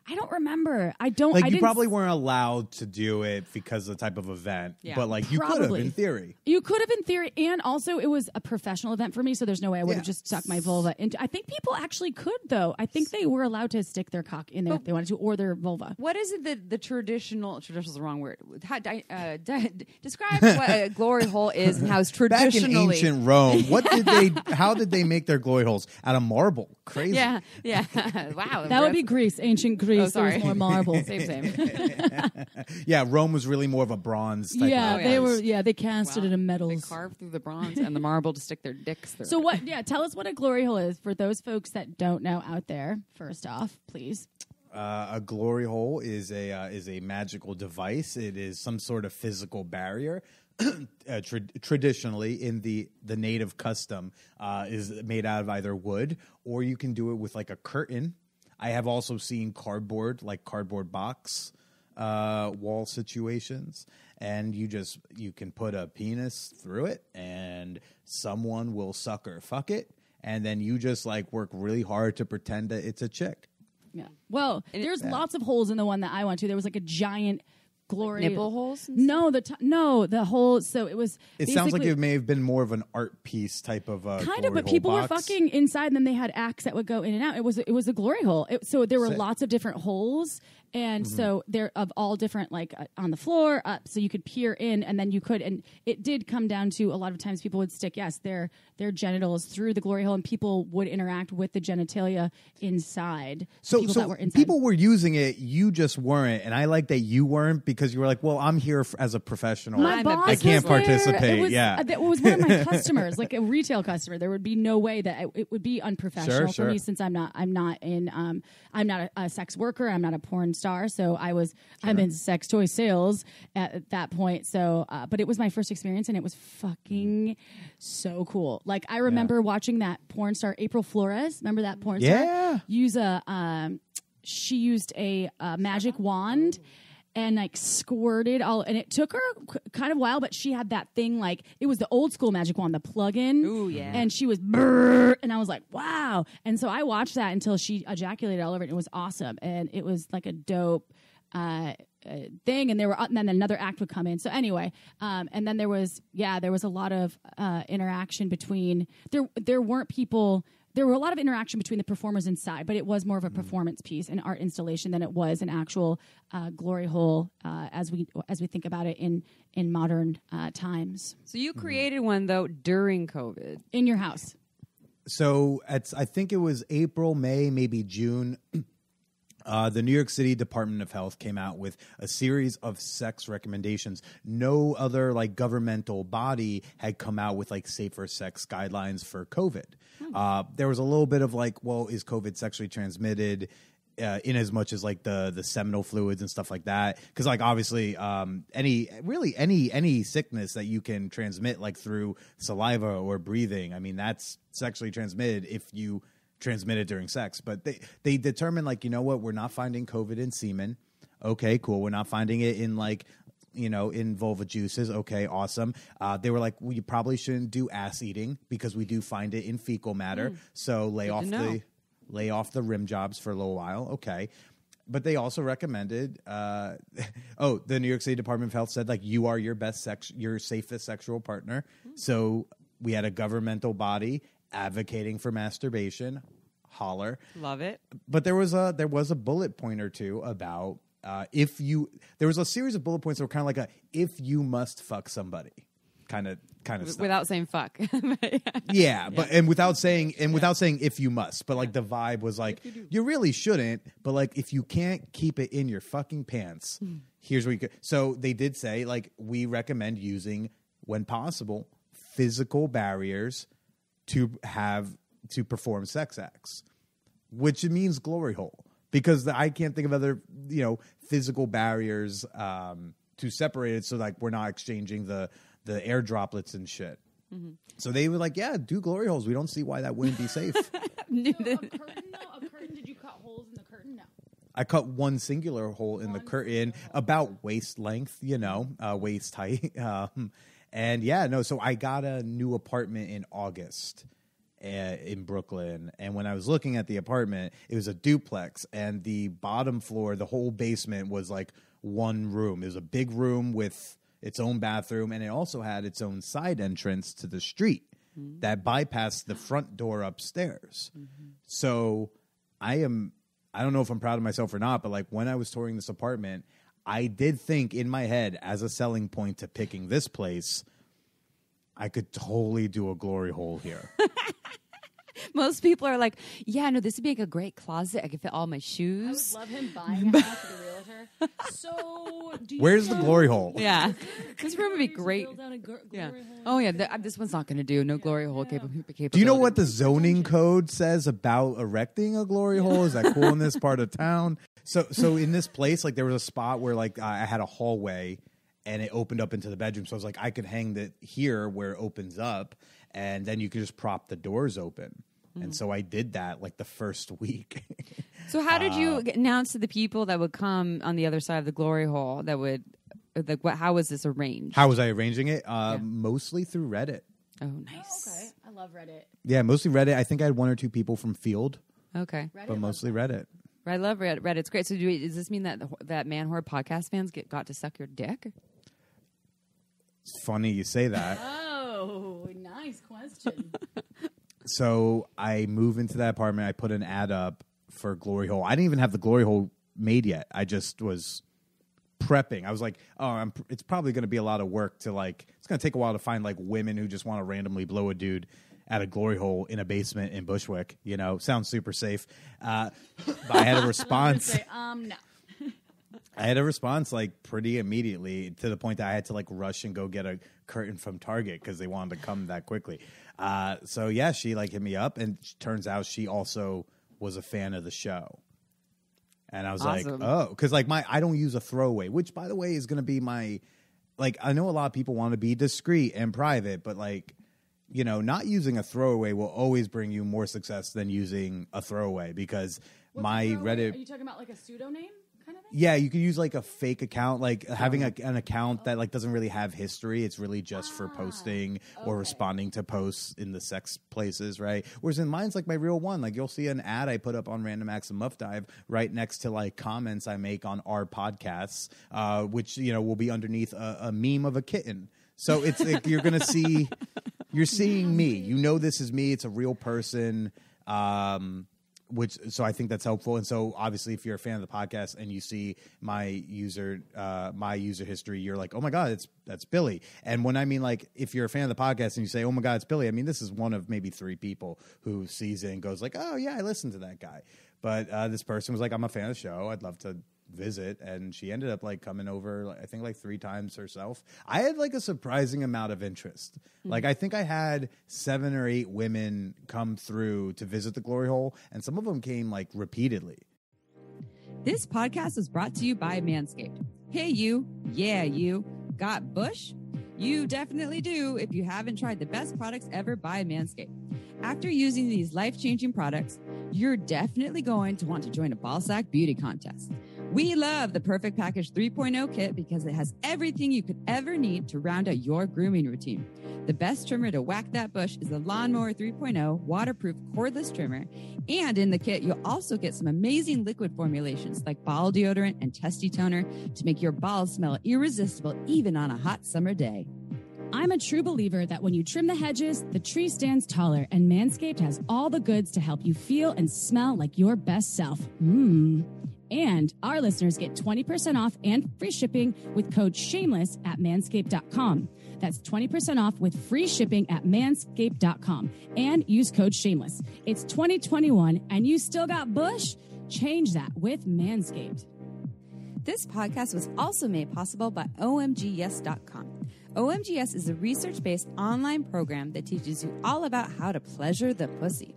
I don't remember. You probably weren't allowed to do it because of the type of event, but like you could have in theory. You could have in theory, and also it was a professional event for me, so there's no way I would have just stuck my vulva into. I think people actually could, though. I think they were allowed to stick their cock in there if they wanted to, or their vulva. What is it the traditional is the wrong word. Describe what a glory hole is and how it's traditionally. Back in ancient Rome, how did they make their glory holes? Out of marble. crazy. Yeah. Wow. That would be Greece, ancient Greece. Oh, sorry. There was more marble. Same. Yeah, Rome was really more of a bronze type Yeah, of they place. were. Yeah, they cast it in They metals. carved through the bronze and the marble to stick their dicks through. So what? Yeah, tell us what a glory hole is for those folks that don't know out there. First off, please. A glory hole is a magical device. It is some sort of physical barrier. Traditionally, in the native custom, is made out of either wood, or you can do it with like a curtain. I have also seen cardboard box wall situations, and you can put a penis through it, and someone will suck or fuck it, and then you just like work really hard to pretend that it's a chick. Yeah. Well, there's lots of holes in the one that I went to. There was like a giant glory nipple holes. No, the hole. So it was. It sounds like it may have been more of an art piece type of kind of, but people were fucking inside, and then they had acts that would go in and out. It was a glory hole. So there were lots of different holes. And so they're of all different, like on the floor, up, so you could peer in, and then you could, and it did come down to a lot of times people would stick, their genitals through the glory hole, and people would interact with the genitalia inside. So that were inside. People were using it, you just weren't, and I like that you weren't because you were like, well, I'm here as a professional. My boss I can't was there. participate. It was one of my customers, like a retail customer. There would be no way that it would be unprofessional for me, since I'm not a sex worker. I'm not a porn star. So I'm in sex toy sales at that point. So, but it was my first experience, and it was fucking so cool. Like I remember watching that porn star, April Flores. Remember that porn star? She used a magic wand and like squirted all, and it took her kind of a while, but she had that thing, like it was the old school magic wand, the plug-in. Ooh, yeah. And she was brrr, and I was like, wow. And so I watched that until she ejaculated all over it. It was awesome, and it was like a dope thing. And and then another act would come in. So anyway, and then there was a lot of interaction between there weren't people. There were a lot of interaction between the performers inside, but it was more of a performance piece, an art installation, than it was an actual glory hole as we think about it in modern times. So you created one though during COVID in your house. So I think it was April, May, maybe June. The New York City Department of Health came out with a series of sex recommendations. No other like governmental body had come out with like safer sex guidelines for COVID. There was a little bit of like, well, is COVID sexually transmitted? In as much as like the seminal fluids and stuff like that, because like obviously any sickness that you can transmit like through saliva or breathing, I mean that's sexually transmitted if you transmit it during sex. But they determined like, you know what, we're not finding COVID in semen. Okay, cool. We're not finding it in like, you know, in vulva juices. Okay, awesome. They were like, well, you probably shouldn't do ass eating because we do find it in fecal matter. So lay off the rim jobs for a little while. Okay. But they also recommended, the New York City Department of Health said like, you are your your safest sexual partner. So we had a governmental body advocating for masturbation. Holler. Love it. But there was a bullet point or two about, there was a series of bullet points that were kind of like if you must fuck somebody kind of stuff. Without saying fuck. Without saying if you must, but like the vibe was like you really shouldn't, but like if you can't keep it in your fucking pants, here's what you could. So they did say like we recommend using, when possible, physical barriers to perform sex acts, which means glory hole, because I can't think of other physical barriers to separate it, so like we're not exchanging the air droplets and shit. Mm-hmm. So they were like, yeah, do glory holes. We don't see why that wouldn't be safe. A curtain, did you cut holes in the curtain? No. I cut one singular hole in the curtain, about waist length, waist height. So I got a new apartment in August in Brooklyn. And when I was looking at the apartment, it was a duplex, and the bottom floor, the whole basement was like one room. It was a big room with its own bathroom, and it also had its own side entrance to the street that bypassed the front door upstairs. Mm-hmm. So I don't know if I'm proud of myself or not, but like when I was touring this apartment, I did think in my head as a selling point to picking this place, I could totally do a glory hole here. Most people are like, yeah, no, this would be like a great closet. I could fit all my I shoes. would love him buying a house with a realtor. So, do you Where's the glory hole? Yeah. This room would be to great. build out a glory Yeah. hole? Oh, yeah. This one's not going to do. No glory hole capability. Do you know what the zoning code says about erecting a glory hole? Is that cool in this part of town? So in this place, like there was a spot where like I had a hallway and it opened up into the bedroom. So I was like, I could hang it here where it opens up, and then you could just prop the doors open. And so I did that like the first week. So how did you announce to the people that would come on the other side of the glory hole that would, like, how was this arranged? How was I arranging it? Mostly through Reddit. Oh, nice. Okay, I love Reddit. Yeah, mostly Reddit. I think I had 1 or 2 people from Field, Okay. but mostly Reddit. I love Reddit. It's great. So does this mean that that Manwhore Podcast fans got to suck your dick? It's funny you say that. Oh, nice question. So I move into that apartment. I put an ad up for Glory Hole. I didn't even have the Glory Hole made yet. I just was prepping. I was like, it's probably going to be a lot of work to like, it's going to take a while to find like women who just want to randomly blow a dude at a glory hole in a basement in Bushwick. You know, sounds super safe. But I had a response. Say, no. I had a response like pretty immediately, to the point that I had to like rush and go get a curtain from Target because they wanted to come that quickly. So yeah, she like hit me up, and turns out she also was a fan of the show. And I was Awesome. like, oh, because like I don't use a throwaway, which by the way is going to be my, like, I know a lot of people want to be discreet and private, but like, you know, not using a throwaway will always bring you more success than using a throwaway, because my Reddit. Are you talking about like a pseudonym kind of thing? Yeah, you could use like a fake account, like having an account that like doesn't really have history. It's really just for posting or responding to posts in the sex places, right? Whereas in mine's like my real one. Like you'll see an ad I put up on Random Acts of Muff Dive right next to like comments I make on our podcasts, which, you know, will be underneath a meme of a kitten. So it's like you're gonna see, you're seeing me. You know, this is me. It's a real person. So I think that's helpful. And so obviously if you're a fan of the podcast and you see my user history, you're like, oh my God, that's Billy. And when I mean, like, if you're a fan of the podcast and you say, oh my God, it's Billy, I mean, this is one of maybe 3 people who sees it and goes like, oh yeah, I listened to that guy. But this person was like, I'm a fan of the show. I'd love to visit. And she ended up like coming over, I think like 3 times herself. I had like a surprising amount of interest. Like I think I had 7 or 8 women come through to visit the glory hole, and some of them came like repeatedly. This podcast is brought to you by Manscaped. Hey, you. Yeah, you. Got bush? You definitely do if you haven't tried the best products ever by Manscaped. After using these life-changing products, you're definitely going to want to join a ballsack beauty contest. We love the Perfect Package 3.0 kit because it has everything you could ever need to round out your grooming routine. The best trimmer to whack that bush is the Lawnmower 3.0 waterproof cordless trimmer. And in the kit, you'll also get some amazing liquid formulations like ball deodorant and testy toner to make your balls smell irresistible even on a hot summer day. I'm a true believer that when you trim the hedges, the tree stands taller, and Manscaped has all the goods to help you feel and smell like your best self. And our listeners get 20% off and free shipping with code shameless at manscaped.com. That's 20% off with free shipping at manscaped.com, and use code shameless. It's 2021 and you still got bush? Change that with Manscaped. This podcast was also made possible by OMGYes.com. OMGYes is a research-based online program that teaches you all about how to pleasure the pussy.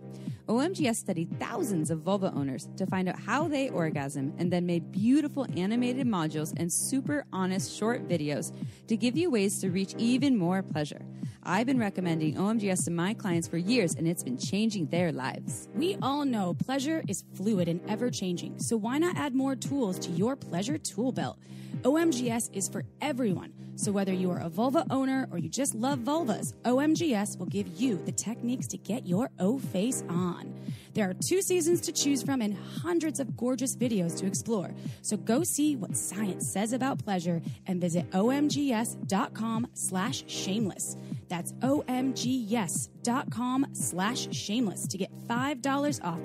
OMGYes studied thousands of vulva owners to find out how they orgasm, and then made beautiful animated modules and super honest short videos to give you ways to reach even more pleasure. I've been recommending OMGYes to my clients for years, and it's been changing their lives. We all know pleasure is fluid and ever-changing, so why not add more tools to your pleasure tool belt? OMGYes is for everyone, so whether you are a vulva owner or you just love vulvas, OMGYes will give you the techniques to get your O-face on. There are 2 seasons to choose from and hundreds of gorgeous videos to explore, so go see what science says about pleasure and visit omgyes.com/shameless. That's omgyes.com/shameless to get $5 off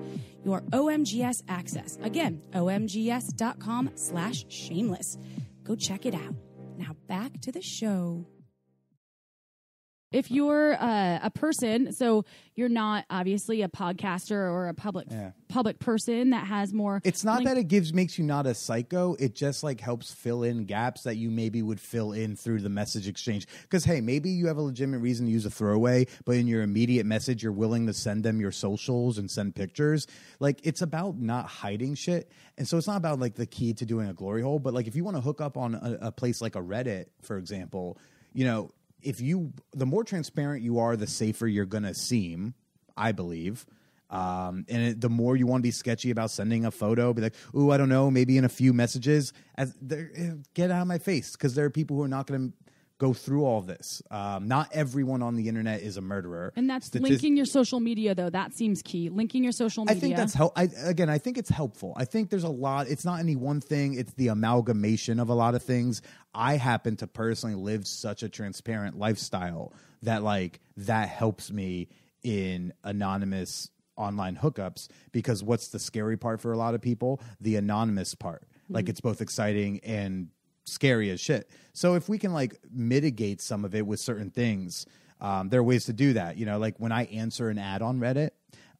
your OMGYes access. Again, omgyes.com/shameless. Go check it out. Now back to the show. if you're a person, so you're not obviously a podcaster or a public person that has more. It's not that it makes you not a psycho. It just like helps fill in gaps that you maybe would fill in through the message exchange. Because hey, maybe you have a legitimate reason to use a throwaway, but in your immediate message, you're willing to send them your socials and send pictures. Like it's about not hiding shit. And so it's not about like the key to doing a glory hole, but like if you want to hook up on a place like a Reddit, for example, you know, the more transparent you are, the safer you're going to seem, I believe. The more you want to be sketchy about sending a photo, be like, ooh, I don't know, maybe in a few messages, get out of my face, because there are people who are not going to go through all this. Not everyone on the internet is a murderer. And that's linking your social media, though. That seems key. Linking your social media. I think that's I think it's helpful. I think there's a lot. It's not any one thing. It's the amalgamation of a lot of things. I happen to personally live such a transparent lifestyle that like that helps me in anonymous online hookups, because what's the scary part for a lot of people? The anonymous part. Like it's both exciting and scary as shit. So if we can like mitigate some of it with certain things, there are ways to do that. You know, like when I answer an ad on Reddit,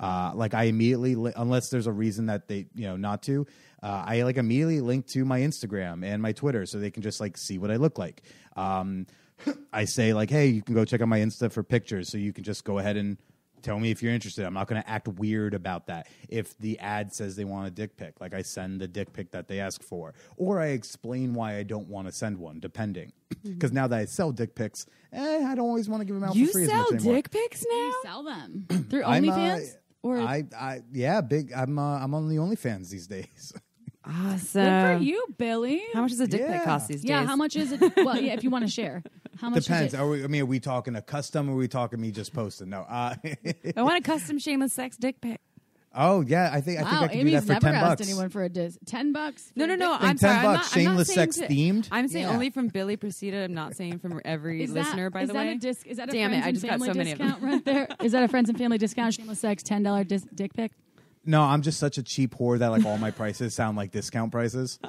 like I immediately, unless there's a reason that they, you know, not to, I like immediately link to my Instagram and my Twitter so they can just like see what I look like. I say like, hey, you can go check out my Insta for pictures, so you can just go ahead and tell me if you're interested. I'm not going to act weird about that. If the ad says they want a dick pic, like I send the dick pic that they ask for, or I explain why I don't want to send one, depending. Because now that I sell dick pics, I don't always want to give them out for free. You sell dick pics now? You sell them through OnlyFans? I'm on the OnlyFans these days. Awesome. Good for you, Billy. How much does a dick pic cost these days? Yeah, how much is it? Well, yeah, if you want to share. How much depends. Is it? Are we talking a custom, or are we talking me just posting? No. I want a custom shameless sex dick pic. Oh yeah, I think I can Amy's do that for never $10. asked anyone for a $10. No. I'm sorry. $10 shameless sex themed. I'm saying only from Billy Procida. I'm not saying from every listener. By the way, is that a damn friends it? I and just got family so many of discount them. right there? Is that a friends and family discount? Shameless sex $10 dick pic. No, I'm just such a cheap whore that like all my prices sound like discount prices.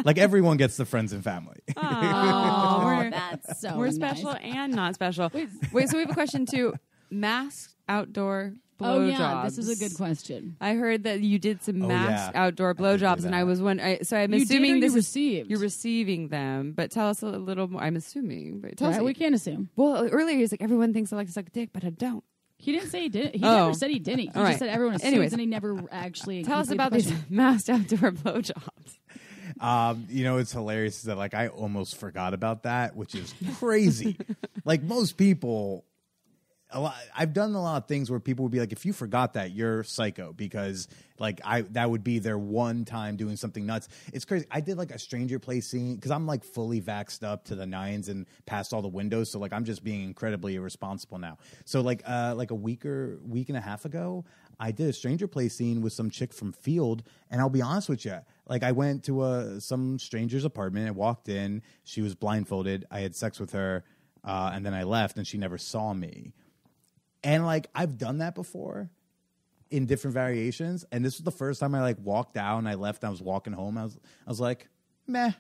Like everyone gets the friends and family. Oh, that's so we're nice. special and not special. Wait, so we have a question too. Masked outdoor blowjobs. Oh yeah, this is a good question. I heard that you did some masked outdoor blowjobs, and I was wondering. So I'm You assuming did or this you is received? you're receiving them, but tell us a little more. I'm assuming, but tell us. We can't assume. Well, earlier he's like, everyone thinks I like to suck a dick, but I don't. He didn't say he did. He never said he didn't. He just said everyone assumes, Anyways, and he never actually. Tell us about these masked outdoor blowjobs. You know, it's hilarious that like I almost forgot about that, which is crazy. Like most people, I've done a lot of things where people would be like, if you forgot that, you're psycho, because like that would be their one time doing something nuts. It's crazy. I did like a stranger place scene because I'm like fully vaxxed up to the nines and past all the windows. So like I'm just being incredibly irresponsible now. So like a week and a half ago, I did a stranger place scene with some chick from Field, and I'll be honest with you. Like I went to some stranger's apartment. I walked in. She was blindfolded. I had sex with her, and then I left, and she never saw me. And like I've done that before in different variations, and this was the first time I like walked out and I left. And I was walking home. I was like, meh,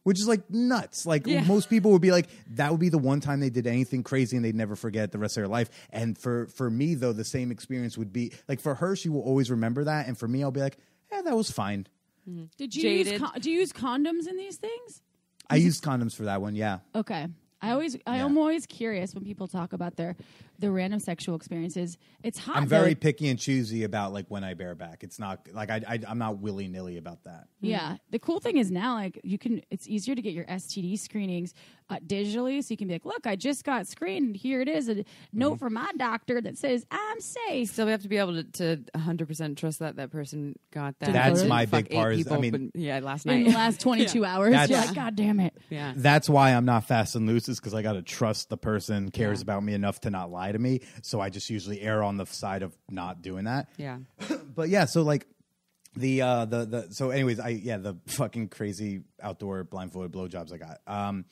which is like nuts. Like most people would be like, that would be the one time they did anything crazy and they'd never forget the rest of their life. And for me though, the same experience would be like for her, she will always remember that, and for me, I'll be like, that was fine. Mm-hmm. Did you use condoms in these things? I used condoms for that one. Yeah. Okay. I'm always curious when people talk about their random sexual experiences. It's hot. I'm very picky and choosy about like when I bear back. It's not like I'm not willy-nilly about that. Yeah. The cool thing is now like it's easier to get your STD screenings digitally, so you can be like, look, I just got screened. Here it is, a note from my doctor that says I'm safe. Still, we have to be able to 100% trust that person got that. That's my big part. Last night in the last 22 hours, you're like, God damn it. Yeah. That's why I'm not fast and loose, is because I got to trust the person cares about me enough to not lie to me. So I just usually err on the side of not doing that. Yeah. But yeah, so like so anyways, the fucking crazy outdoor blindfolded blowjobs I got.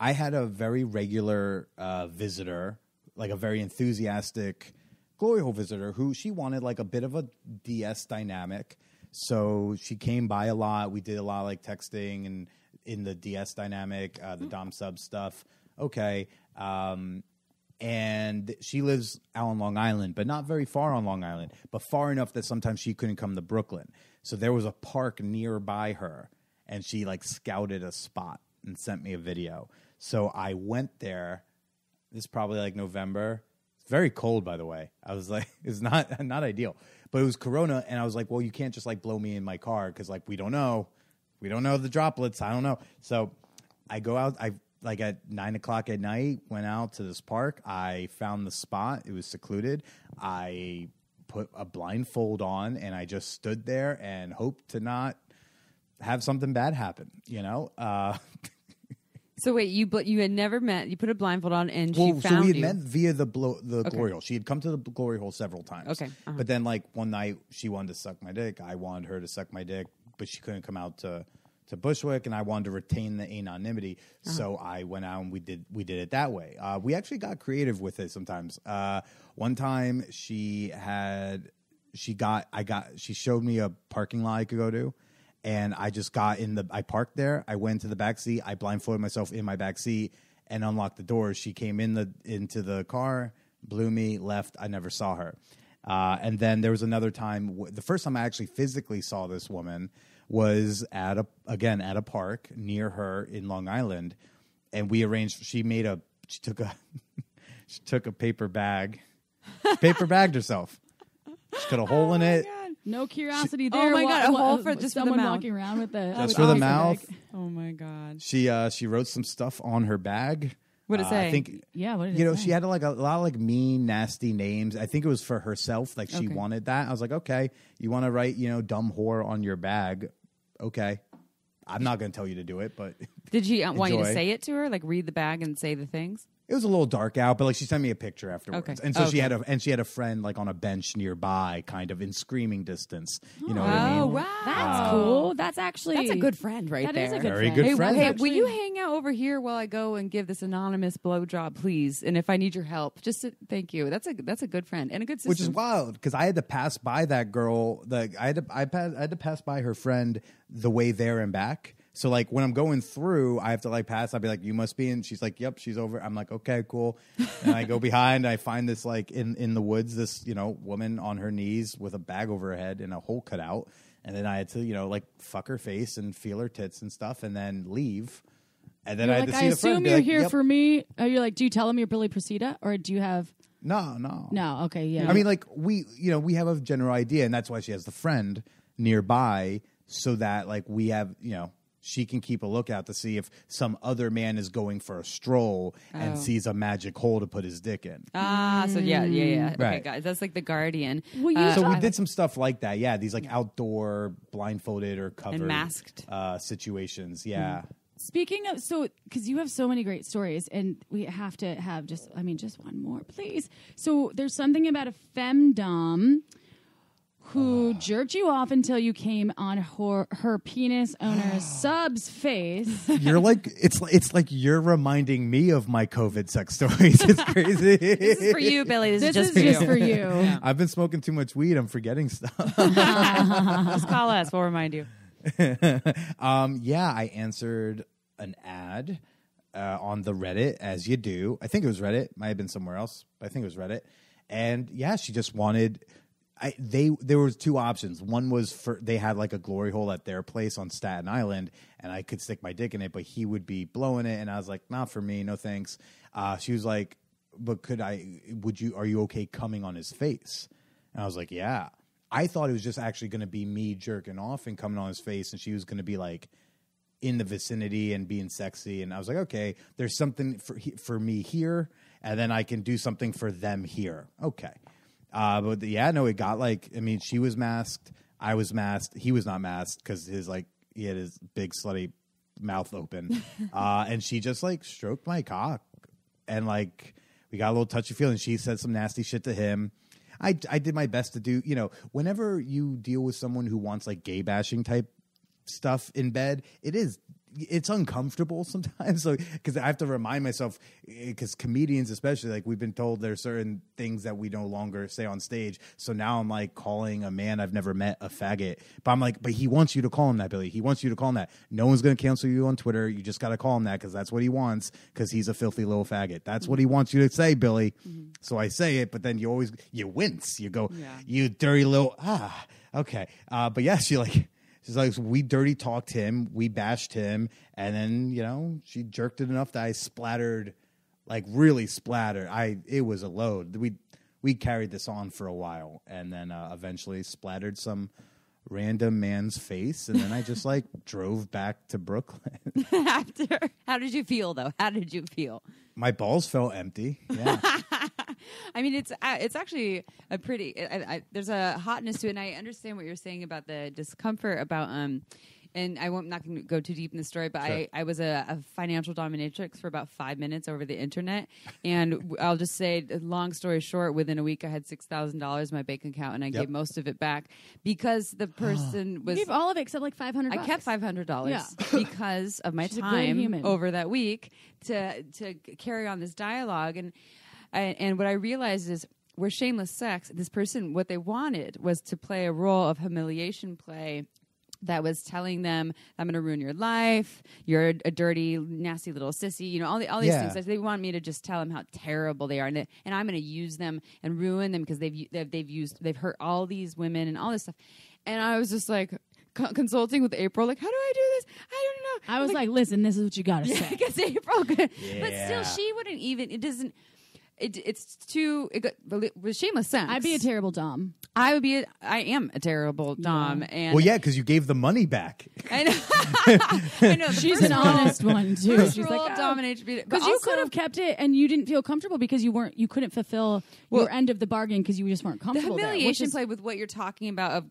I had a very regular visitor, like a very enthusiastic glory hole visitor, who she wanted like a bit of a DS dynamic. So she came by a lot. We did a lot of like texting and in the DS dynamic, the Dom sub stuff. Okay. And she lives out on Long Island, but not very far on Long Island, but far enough that sometimes she couldn't come to Brooklyn. So there was a park nearby her, and she like scouted a spot and sent me a video. So I went there. This is probably like November. It's very cold, by the way. I was like, it's not ideal, but it was Corona, and I was like, well, you can't just like blow me in my car because like we don't know the droplets. I don't know. So I go out. I like at 9:00 at night went out to this park. I found the spot. It was secluded. I put a blindfold on, and I just stood there and hoped to not have something bad happen. You know. So wait, you had never met. You put a blindfold on, and she found you. So we had met via the glory hole. She had come to the glory hole several times. Okay, but then like one night she wanted to suck my dick. I wanted her to suck my dick, but she couldn't come out to Bushwick, and I wanted to retain the anonymity. So I went out and we did it that way. We actually got creative with it sometimes. One time she showed me a parking lot I could go to. And I just I parked there. I went to the back seat. I blindfolded myself in my back seat and unlocked the doors. She came into the car, blew me, left. I never saw her. And then there was another time. The first time I actually physically saw this woman was at a park near her in Long Island. And we arranged, she took a paper bag. She paper bagged herself. She cut a hole in it. God. No curiosity there. Oh my God, a hole for just someone for the mouth. walking around with the just for the mouth. Oh my God. She wrote some stuff on her bag. What did it say? I think what did it say? She had like a lot of like mean, nasty names. I think it was for herself. Like she wanted that. I was like, okay, you want to write dumb whore on your bag? Okay, I'm not going to tell you to do it, but did she want you to say it to her? Like read the bag and say the things? It was a little dark out, but like she sent me a picture afterwards, Okay. and so she had a friend like on a bench nearby, kind of in screaming distance. You know what I mean? Oh wow, that's cool. That's a good friend right that there. Is a good Very friend. good friend. Hey, will you hang out over here while I go and give this anonymous blowjob, please? And if I need your help, thank you. That's a good friend and a good sister. Which is wild because I had to pass by that girl. I had to pass by her friend the way there and back. So like when I'm going through, I have to like pass. I'll be like, "You must be in." She's like, "Yep, she's over." I'm like, "Okay, cool." And I go behind. I find this like in the woods, this woman on her knees with a bag over her head and a hole cut out. And then I had to like fuck her face and feel her tits and stuff, and then leave. And then I had to see the friend. I assume you're here for me. Are you like? Do you tell him you're Billy Procida, or do you have? No. Okay, yeah. I mean, like we have a general idea, and that's why she has the friend nearby, so that like we have she can keep a lookout to see if some other man is going for a stroll and sees a magic hole to put his dick in. So yeah. Okay, Right. guys, that's like the Guardian. Well, so we did some stuff like that. Yeah, these like outdoor blindfolded or covered and masked situations. Yeah. Speaking of, because you have so many great stories, and we have to have just one more, please. So there's something about a FemDom who jerked you off until you came on her penis owner's sub's face. You're like, it's like you're reminding me of my COVID sex stories. It's crazy. This is for you, Billy. This is just for you. Yeah. I've been smoking too much weed. I'm forgetting stuff. Just call us. We'll remind you. I answered an ad on the Reddit, as you do. I think it was Reddit. Might have been somewhere else, but I think it was Reddit. And yeah, she just wanted. There was two options. One was they had like a glory hole at their place on Staten Island, and I could stick my dick in it, but he would be blowing it, and I was like, not for me, no thanks. She was like, but are you okay coming on his face? And I was like, yeah. I thought it was just actually going to be me jerking off and coming on his face, and she was going to be like in the vicinity and being sexy. And I was like, okay, there's something for me here, and then I can do something for them here. Okay. But it got like, I mean, she was masked, I was masked, he was not masked because he had his big slutty mouth open, and she just like stroked my cock, and like we got a little touchy feeling. She said some nasty shit to him. I did my best to do, whenever you deal with someone who wants like gay bashing type stuff in bed, it is it's uncomfortable sometimes. So because I have to remind myself, because comedians especially, like we've been told there's certain things that we no longer say on stage. So now I'm like calling a man I've never met a faggot, but I'm like, but he wants you to call him that, Billy. He wants you to call him that. No one's going to cancel you on Twitter. You just got to call him that because that's what he wants, because he's a filthy little faggot. That's what he wants you to say, Billy. So I say it, but then you wince. You go, you dirty little, okay. But yeah, she's like, we dirty talked him, we bashed him, and then, she jerked it enough that I splattered, like really splattered. It was a load. We carried this on for a while, and then eventually splattered some random man's face, and then I just like drove back to Brooklyn. After, how did you feel though? How did you feel? My balls felt empty. Yeah. I mean, it's actually a pretty. There's a hotness to it, and I understand what you're saying about the discomfort about And I'm not going to go too deep in the story, but sure. I was a financial dominatrix for about 5 minutes over the internet. And I'll just say, long story short, within a week, I had $6,000 in my bank account, and I gave most of it back because the person was... You gave all of it except like $500. I kept $500 because of my time over that week to carry on this dialogue. And what I realized is, where shameless sex, this person, what they wanted was to play a role of humiliation play that was telling them, I'm going to ruin your life. You're a dirty, nasty little sissy. All these things. Like, they want me to just tell them how terrible they are, and I'm going to use them and ruin them because they've hurt all these women and all this stuff. And I was just like consulting with April, like, how do I do this? I don't know. I was like, listen, this is what you got to say. Because April, but still, she wouldn't even. It doesn't. It's too. With shameless sex, I'd be a terrible dom. I am a terrible dom. And because you gave the money back. I know. I know. She's an honest one too. She's like domination because you could have kept it and you didn't feel comfortable because you couldn't fulfill your end of the bargain because you just weren't comfortable. The humiliation play with what you're talking about.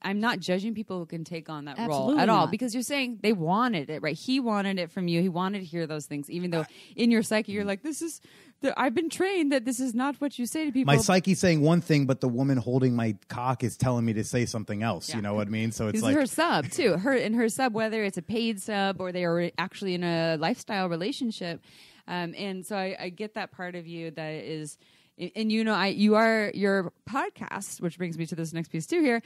I'm not judging people who can take on that role at all, because you're saying they wanted it, right? He wanted it from you. He wanted to hear those things, even though in your psyche you're like, this is. I've been trained that this is not what you say to people. My psyche's saying one thing, but the woman holding my cock is telling me to say something else. Yeah. You know what I mean? So it's like her sub too. Her sub, whether it's a paid sub or they are actually in a lifestyle relationship, and so I get that part of you that is. And you are your podcast, which brings me to this next piece too here.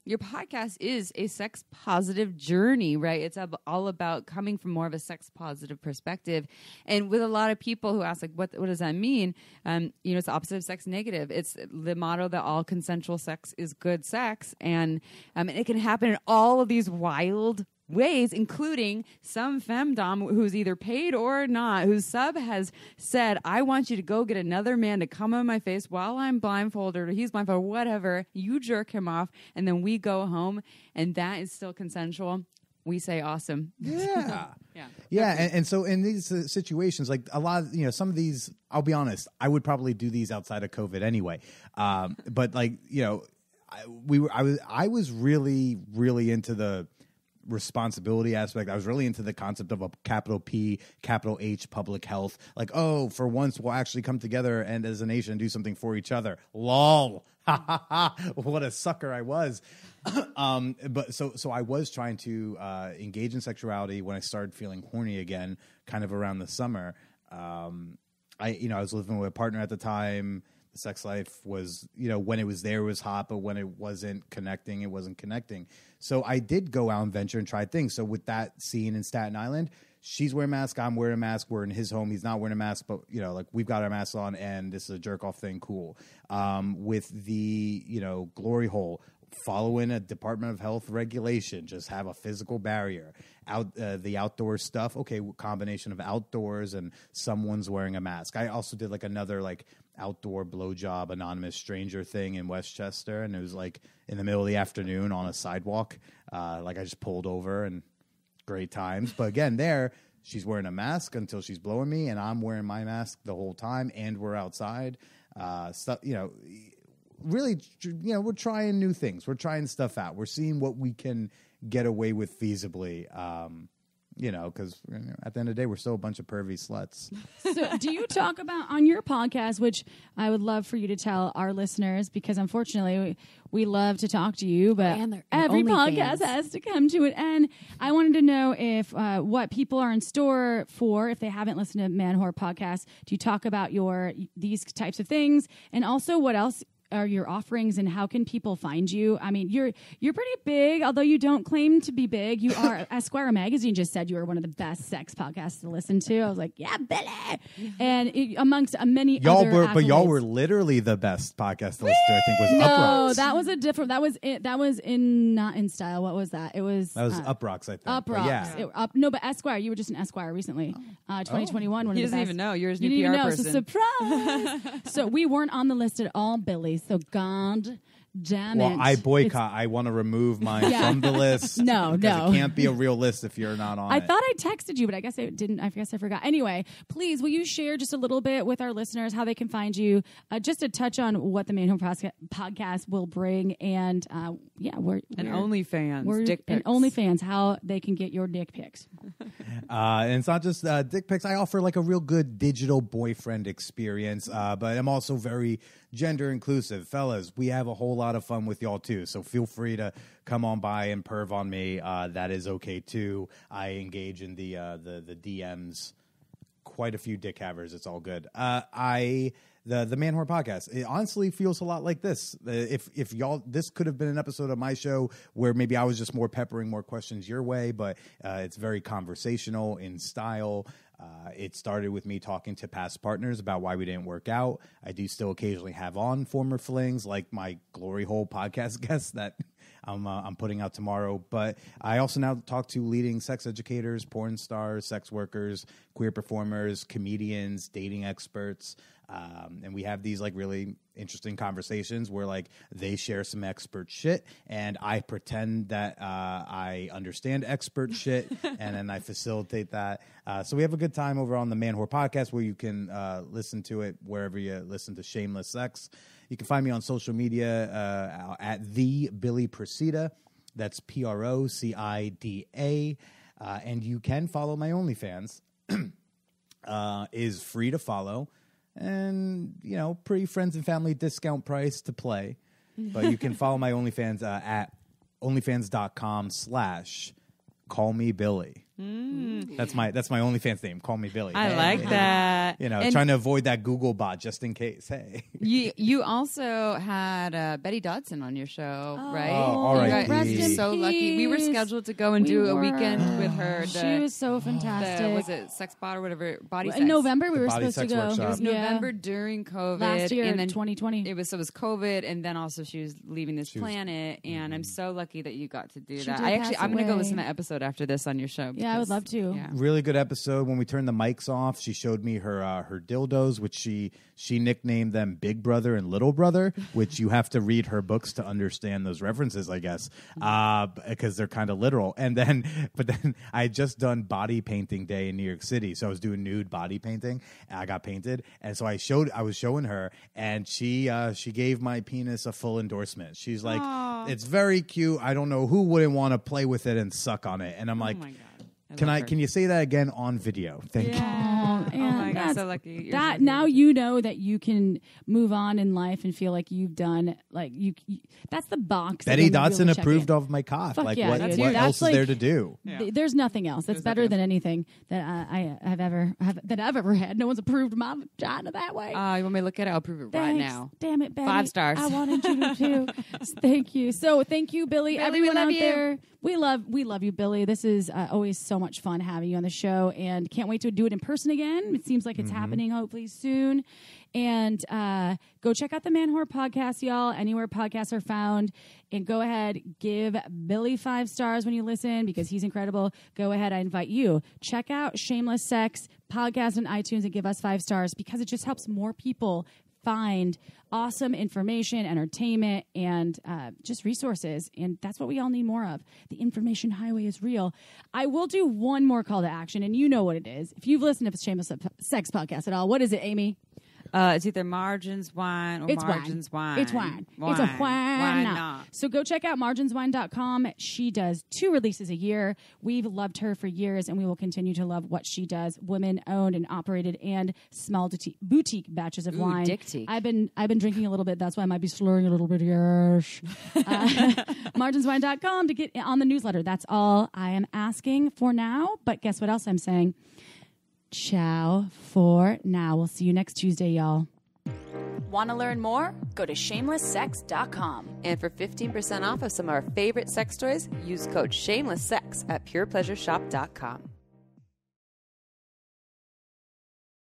Your podcast is a sex positive journey, right? It's all about coming from more of a sex positive perspective. And with a lot of people who ask, like, what does that mean? It's the opposite of sex negative. It's the motto that all consensual sex is good sex. And it can happen in all of these wild ways, including some femdom who's either paid or not, whose sub has said, I want you to go get another man to come on my face while I'm blindfolded, or he's blindfolded, whatever. You jerk him off, and then we go home, and that is still consensual. We say awesome. Yeah. And so in these situations, like a lot of, some of these, I'll be honest, I would probably do these outside of COVID anyway. But like, I was really, really into the responsibility aspect. I was really into the concept of a capital P, capital H public health. Like, for once we'll actually come together and as a nation do something for each other. Lol. What a sucker I was. But so I was trying to engage in sexuality when I started feeling horny again, kind of around the summer. I was living with a partner at the time. The sex life was, when it was there, it was hot, but when it wasn't connecting, it wasn't connecting. So I did go out and venture and try things. So with that scene in Staten Island, she's wearing a mask, I'm wearing a mask. We're in his home. He's not wearing a mask, but, like we've got our masks on and this is a jerk off thing. Cool. With the, glory hole, following a Department of Health regulation, just have a physical barrier. The outdoor stuff, okay, combination of outdoors and someone's wearing a mask. I also did like another like outdoor blowjob anonymous stranger thing in Westchester, and it was like in the middle of the afternoon on a sidewalk. Like I just pulled over and great times. But again, there she's wearing a mask until she's blowing me, and I'm wearing my mask the whole time, and we're outside. Stuff, really, we're trying new things. We're trying stuff out. We're seeing what we can get away with feasibly. because at the end of the day, we're still a bunch of pervy sluts. So do you talk about on your podcast, which I would love for you to tell our listeners, because unfortunately we love to talk to you, but every podcast has to come to an end. I wanted to know if what people are in store for, if they haven't listened to Manwhore Podcast. Do you talk about these types of things? And also what else are your offerings and how can people find you? I mean, you're pretty big, although you don't claim to be big. You are. Esquire magazine just said you were one of the best sex podcasts to listen to. I was like, yeah, Billy. And amongst many y'all other but y'all were literally the best podcast to listen to. I think was no, Uproxx. that was a different. That was it. That was not in style. What was that? It was Uproxx. I think. Uproxx. Yeah. No, but Esquire. You were just an Esquire recently. 2021. One He of the doesn't best. even know. You're his new You PR didn't even know. person. It's a surprise. So we weren't on the list at all, Billy. So God damn it. Well, I boycott. I want to remove mine from the list. No. It can't be a real list if you're not on it. I thought I texted you, but I guess I didn't. I guess I forgot. Anyway, please, will you share just a little bit with our listeners how they can find you? Just to touch on what the Manwhore Podcast will bring, and we're OnlyFans, dick pics, and OnlyFans, how they can get your dick pics. And it's not just dick pics. I offer like a real good digital boyfriend experience, but I'm also very gender inclusive. Fellas, we have a whole lot of fun with y'all too, so feel free to come on by and perv on me. That is okay too. I engage in the DMs. Quite a few dick havers. It's all good. The Manwhore Podcast, it honestly feels a lot like this. If y'all, this could have been an episode of my show where maybe I was just more peppering more questions your way, but it's very conversational in style. It started with me talking to past partners about why we didn't work out. I do still occasionally have on former flings, like my gloryhole podcast guest that I'm putting out tomorrow. But I also now talk to leading sex educators, porn stars, sex workers, queer performers, comedians, dating experts. And we have these like really interesting conversations where like they share some expert shit and I pretend that I understand expert shit and then I facilitate that. So we have a good time over on the Manwhore Podcast where you can listen to it wherever you listen to Shameless Sex. You can find me on social media at the Billy Procida. That's Procida. And you can follow my OnlyFans. Is free to follow. And, pretty friends and family discount price to play. But you can follow my OnlyFans at onlyfans.com/callmebilly. That's my OnlyFans name. Call me Billy. I like that. Trying to avoid that Google bot just in case. Hey. You also had Betty Dodson on your show, right? Oh, all right. Rest in So peace. lucky. We were scheduled to go and do a weekend with her. She was so fantastic. Was it Sex Bot or whatever? Body In sex. November, we were body supposed to sex go. workshop. It was November during COVID. Last year, and then 2020. It was COVID, and then also she was leaving this planet. And I'm so lucky that you got to do that. did I'm going to go pass listen to away. that episode after this on your show. Yeah, I would love to. Yeah. Really good episode. When we turned the mics off, she showed me her dildos, which she nicknamed them Big Brother and Little Brother, which you have to read her books to understand those references, I guess, because they're kind of literal. But then I had just done body painting day in New York City, so I was doing nude body painting, and I got painted, and so I was showing her, and she gave my penis a full endorsement. She's like, Aww. It's very cute. I don't know who wouldn't want to play with it and suck on it, and I'm like. Oh my God. Can you say that again on video? Thank you. Oh, my God, so lucky. You're so Now you know that you can move on in life and feel like you've done like you that's the box. Betty that Dodson really check approved in. of my cock. Fuck Like yeah, what dude. else That's is like- there to do? There's nothing else. That's better than anything that I've ever had. No one's approved my vagina that way. you want me to look at it? I'll prove it right Thanks. now. Damn it, Betty. 5 stars. I wanted you to too. Thank you. So thank you, Billy. Billy, Everyone we love out you. there, we love you, Billy. This is always so much fun having you on the show, and can't wait to do it in person again. It seems like it's happening hopefully soon. And go check out the Manwhore Podcast, y'all, anywhere podcasts are found. And go ahead, give Billy 5 stars when you listen because he's incredible. Go ahead, I invite you. Check out Shameless Sex Podcast on iTunes and give us 5 stars because it just helps more people find awesome information, entertainment, and just resources. And that's what we all need more of. The information highway is real. I will do one more call to action, and you know what it is. If you've listened to Shameless Sex Podcast at all, what is it, Amy? It's either Margins Wine or It's Margins Wine. It's wine. It's a wine. Why not? So go check out marginswine.com. She does 2 releases a year. We've loved her for years, and we will continue to love what she does. Women-owned and operated and small boutique batches of wine. Dick-teak. I've been drinking a little bit. That's why I might be slurring a little bit here. Marginswine.com to get on the newsletter. That's all I am asking for now. But guess what else I'm saying? Ciao for now. We'll see you next Tuesday, y'all. Want to learn more? Go to shamelesssex.com. And for 15% off of some of our favorite sex toys, use code SHAMELESSSEX at purepleasureshop.com.